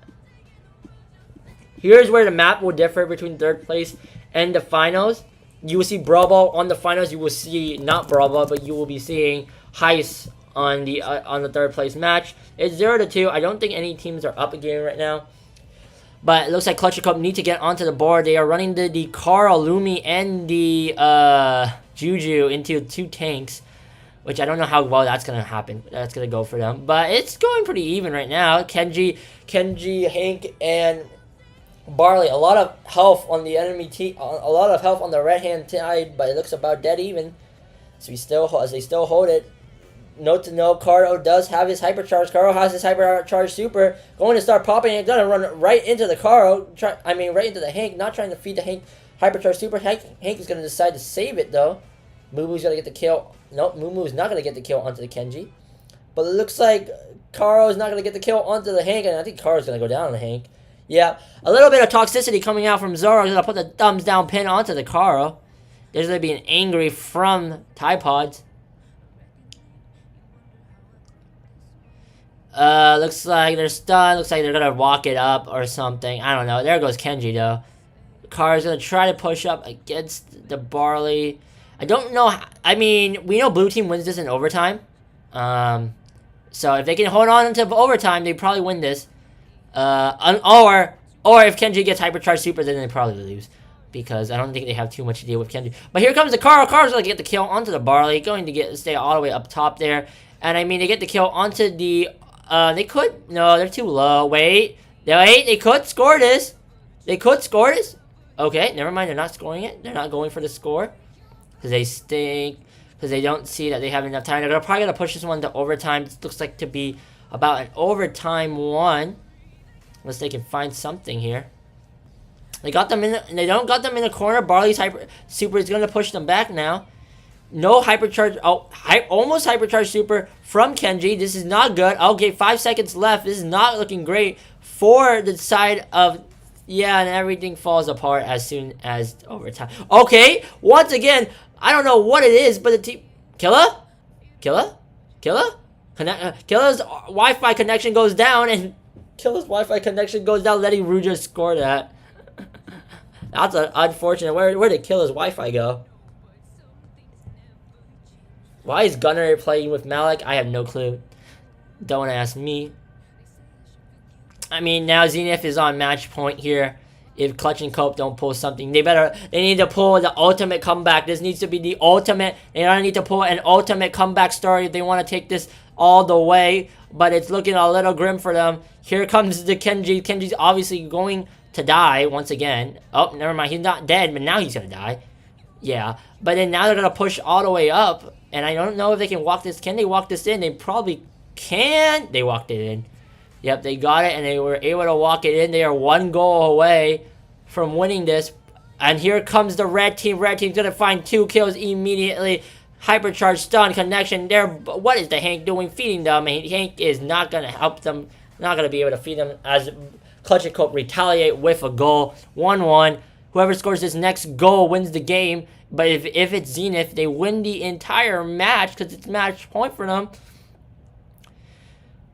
Here's where the map will differ between third place and the finals. You will see Brawl Ball on the finals. You will see not Brawl Ball, but you will be seeing Heist on the third place match. It's 0-2. I don't think any teams are up a game right now. But it looks like Clutch and Cope need to get onto the board. They are running the Carl, Lumi, and the Juju into 2 tanks, which I don't know how well that's going to happen. That's going to go for them. But it's going pretty even right now. Kenji, Hank, and Barley. A lot of health on the enemy team. A lot of health on the right-hand side, but it looks about dead even. So as they still hold it. Note to know, Cardo does have his hypercharge. Cardo has his hypercharge super. Going to start popping. It's going to run right into the Cardo. Right into the Hank. Not trying to feed the Hank hypercharge super. Hank is going to decide to save it, though. Moo-Moo's going to get the kill. Nope, Moo-Moo's not going to get the kill onto the Kenji. But it looks like Cardo's not going to get the kill onto the Hank. And I think Cardo's going to go down on the Hank. Yeah, a little bit of toxicity coming out from Zoro. He's going to put the thumbs down pin onto the Cardo. There's going to be an angry from Typods. Looks like they're stunned. Looks like they're gonna walk it up or something. I don't know. There goes Kenji, though. Car's gonna try to push up against the Barley. I don't know. We know blue team wins this in overtime. So if they can hold on until overtime, they probably win this. Or if Kenji gets hypercharged super, then they probably lose. Because I don't think they have too much to deal with Kenji. But here comes the Carl. Carl's gonna get the kill onto the Barley. Going to stay all the way up top there. And they get the kill onto the... No, they're too low. Wait, they could score this. Okay, never mind, they're not scoring it. They're not going for the score. Because they stink. Because they don't see that they have enough time. They're probably going to push this one to overtime. This looks like to be about an overtime one. Unless they can find something here. They don't got them in the corner. Barley's super is going to push them back now. No hypercharge. Almost hypercharge super from Kenji. This is not good. Okay, 5 seconds left. This is not looking great for the side of... Yeah, and everything falls apart as soon as overtime. Okay, once again, I don't know what it is, but the team... Killa? Killa's Wi-Fi connection goes down, and Killa's Wi-Fi connection goes down, letting Ruja score that. That's unfortunate. Where did Killa's Wi-Fi go? Why is Gunner playing with Malik? I have no clue. Don't ask me. Now Zenith is on match point here. If Clutch and Cope don't pull something, they need to pull the ultimate comeback. This needs to be the ultimate. They don't need to pull an ultimate comeback story if they want to take this all the way. but it's looking a little grim for them. Here comes the Kenji. Kenji's obviously going to die once again. Oh, never mind. He's not dead, but now he's going to die. Yeah, but then now they're going to push all the way up, and I don't know if they can walk this. Can they walk this in? They probably can. They walked it in. Yep, they got it, and they were able to walk it in. They are 1 goal away from winning this. And here comes the red team. Red team's going to find 2 kills immediately. Hypercharge stun connection there. What is the Hank doing? Feeding them. Hank is not going to help them. Not going to be able to feed them as Clutch and Cope retaliate with a goal. 1-1. Whoever scores this next goal wins the game. But if it's Zenith, they win the entire match because it's match point for them.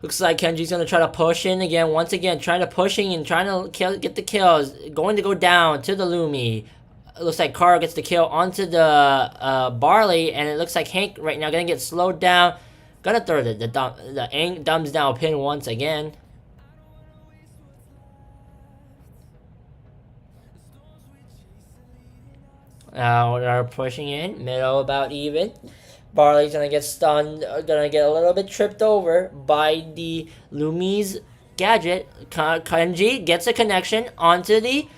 Looks like Kenji's going to try to push in again. Once again, trying to pushing and trying to get the kills. Going to go down to the Lumi. It looks like Karo gets the kill onto the Barley. And it looks like Hank right now going to get slowed down. Gonna throw the thumbs down pin once again. Now they're pushing in. Middle about even. Barley's gonna get stunned, gonna get a little bit tripped over by the Lumi's gadget. Kenji gets a connection onto the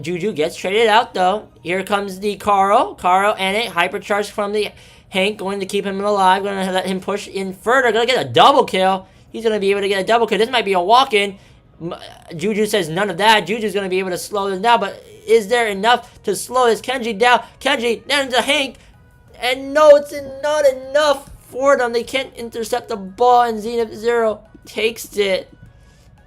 Juju, gets traded out though. Here comes the Karo and it hypercharged from the Hank, going to keep him alive, gonna let him push in further, gonna get a double kill. He's gonna be able to get a double kill. This might be a walk-in. Juju says none of that. Juju's gonna be able to slow this down, but is there enough to slow this Kenji down? Kenji down to Hank. And no, it's not enough for them. They can't intercept the ball, and Zenith Zero takes it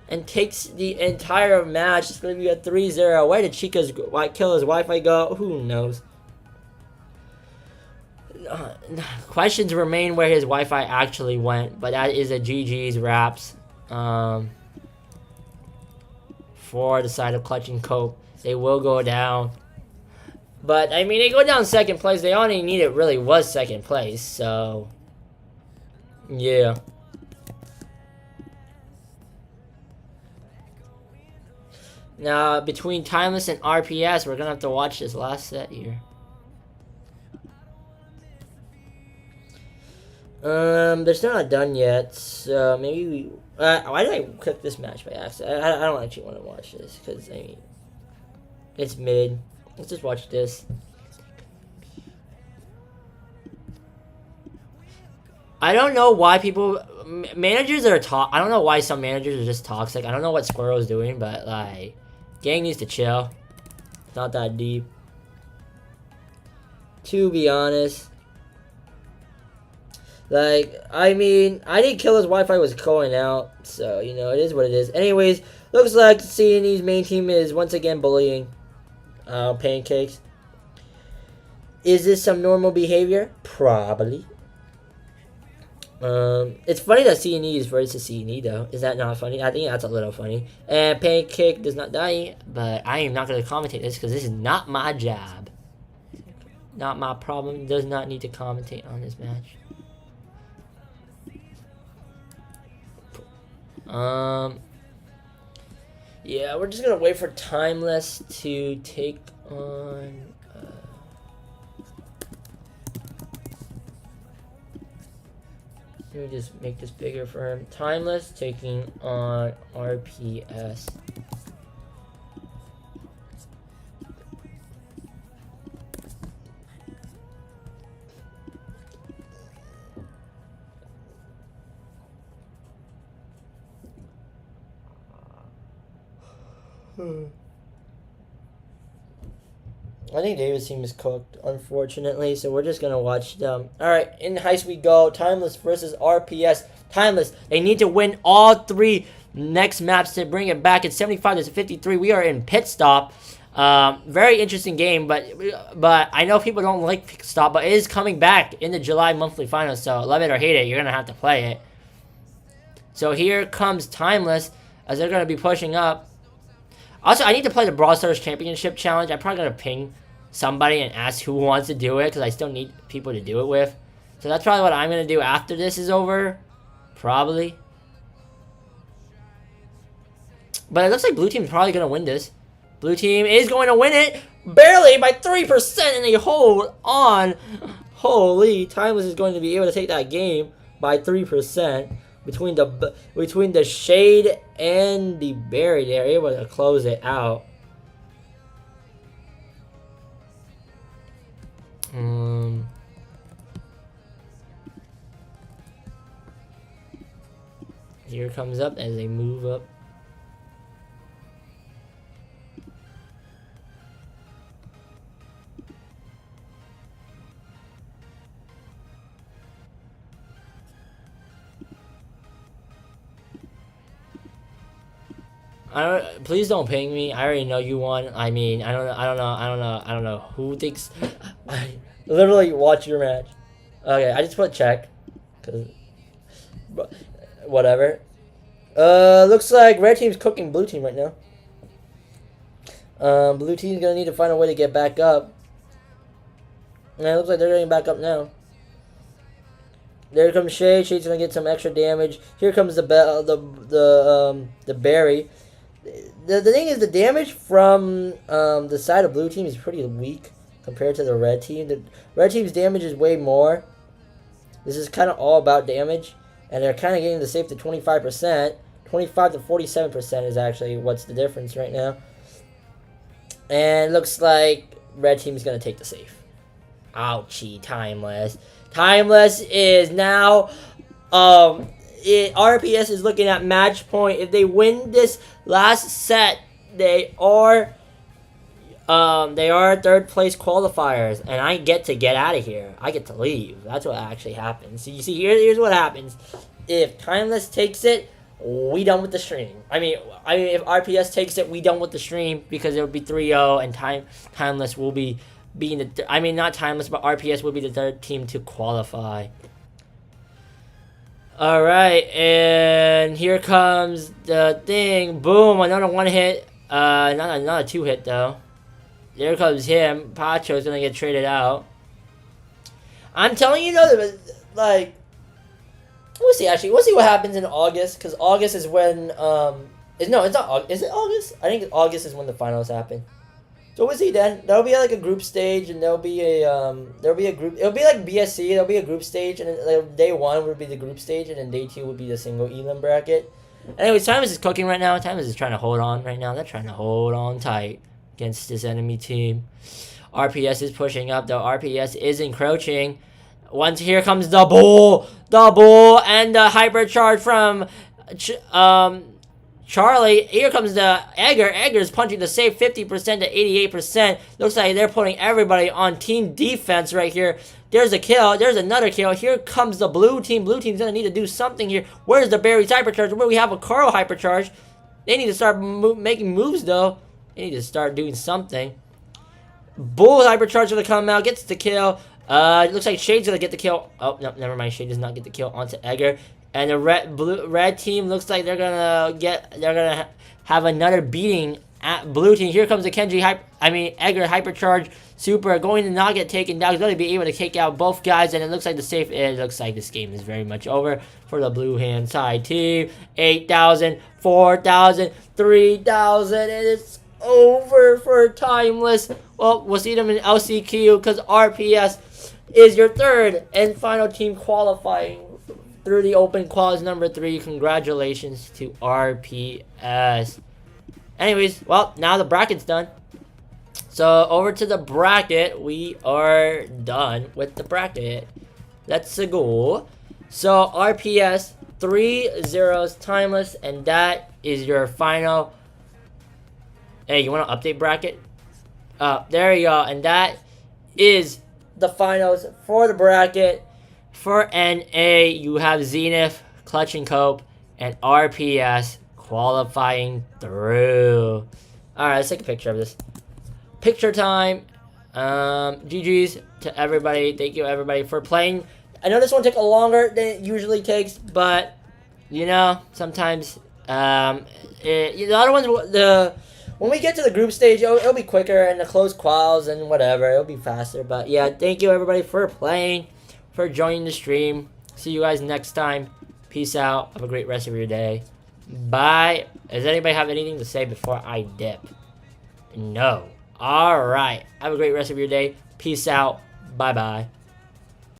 and takes the entire match. It's going to be a 3-0. Where did Chica's killer's Wi-Fi go? Who knows? Questions remain where his Wi-Fi actually went, but that is a GG's wraps for the side of Clutch and Cope. They will go down. But, I mean, they go down second place. They only needed really was second place. So, yeah. Now, between Timeless and RPS, we're going to have to watch this last set here. They're still not done yet. So, maybe we... why did I click this match by accident? I don't actually want to watch this. Because, I mean, it's mid. Let's just watch this. I don't know why people... Managers are I don't know why some managers are just toxic. I don't know what Squirrel's doing, but, like... Gang needs to chill. It's not that deep. To be honest. Like, I mean... I think Killer's Wi-Fi was going out. So, you know, it is what it is. Anyways, looks like C&E's main team is once again bullying. Pancakes. Is this some normal behavior? Probably. It's funny that C&E is versus C&E though. Is that not funny? I think that's a little funny. And Pancake does not die, but I am not going to commentate this because this is not my job. Not my problem. Does not need to commentate on this match. Yeah, we're just gonna wait for Timeless to take on. Let me just make this bigger for him. Timeless taking on RPS. I think David's team is cooked, unfortunately, so we're just going to watch them. Alright, in heist we go. Timeless versus RPS. Timeless, they need to win all 3 next maps to bring it back. It's 75-53. We are in Pit Stop. Very interesting game, but I know people don't like Pit Stop, but it is coming back in the July monthly finals, so love it or hate it, you're going to have to play it. So here comes Timeless, as they're going to be pushing up. Also, I need to play the Brawl Stars Championship Challenge. I'm probably going to ping somebody and ask who wants to do it, because I still need people to do it with. So that's probably what I'm going to do after this is over. Probably. But it looks like Blue Team is probably going to win this. Blue Team is going to win it. Barely by 3%, and they hold on. Holy, Timeless is going to be able to take that game by 3%. between the shade and the berry. They're able to close it out. Here comes up as they move up. Please don't ping me. I already know you won. I mean, I don't know who thinks. I literally watch your match. Okay, I just put check, cause whatever. Looks like red team's cooking blue team right now. Blue team's gonna need to find a way to get back up. And it looks like they're getting back up now. There comes Shade. Shade's gonna get some extra damage. Here comes the berry. The thing is, the damage from the side of blue team is pretty weak compared to the red team. The red team's damage is way more. This is kind of all about damage, and they're kind of getting the safe to 25%. 25 to 47% is actually what's the difference right now. And it looks like red team is gonna take the safe. Ouchie, Timeless. Timeless is now RPS is looking at match point. If they win this last set, they are third place qualifiers, and I get out of here. I get to leave. That's what actually happens. So you see, here's what happens. If Timeless takes it, we done with the stream. I mean, if RPS takes it, we done with the stream, because it would be 3-0, and Timeless will be being the not Timeless, but RPS will be the third team to qualify. All right, and here comes the thing. Boom, another one hit. Not another 2 hit though. There comes him. Pacho's gonna get traded out. I'm telling you, though, like, we'll see. Actually, we'll see what happens in August, because August is when it's not August. Is it August? I think August is when the finals happen. So we'll see then. There'll be like a group stage, and there'll be a group. It'll be like BSC. There'll be a group stage, and like, day 1 would be the group stage, and then day 2 would be the single elim bracket. Anyways, Timeless is cooking right now. Timeless is trying to hold on right now. They're trying to hold on tight against this enemy team. RPS is pushing up though. RPS is encroaching. Once here comes the bull, and the hypercharge from Charlie. Here comes the Egger. Egger's punching the safe 50% to 88%. Looks like they're putting everybody on team defense right here. There's a kill. There's another kill. Here comes the blue team. Blue team's going to need to do something here. Where's the Barry's hypercharge? Where we have a Carl hypercharge. They need to start making moves, though. They need to start doing something. Bull hypercharge going to come out. Gets the kill. It looks like Shade's going to get the kill. Oh, no, never mind. Shade does not get the kill onto Egger. And the red team looks like they're gonna have another beating at blue team. Here comes the Egger hypercharge super, going to not get taken down. He's going to be able to kick out both guys, and it looks like it looks like this game is very much over for the blue hand side team. 8,000, 4,000, 3,000, and it's over for Timeless. Well, we'll see them in LCQ, because RPS is your third and final team qualifying through the Open Quals number 3. Congratulations to RPS. Anyways, well, now the bracket's done. So over to the bracket. We are done with the bracket. Let's go. So RPS 3-0 Timeless, and that is your final. Hey, you want to update bracket? There you go, and that is the finals for the bracket. For NA, you have Zenith, Clutch and Cope, and RPS qualifying through. Alright, let's take a picture of this. Picture time. GG's to everybody. Thank you, everybody, for playing. I know this one took longer than it usually takes, but, you know, sometimes, the other ones, when we get to the group stage, it'll be quicker, and the closed quals and whatever, it'll be faster. But, yeah, thank you, everybody, for playing, for joining the stream. See you guys next time. Peace out. Have a great rest of your day. Bye. Does anybody have anything to say before I dip? No. Alright. Have a great rest of your day. Peace out. Bye-bye.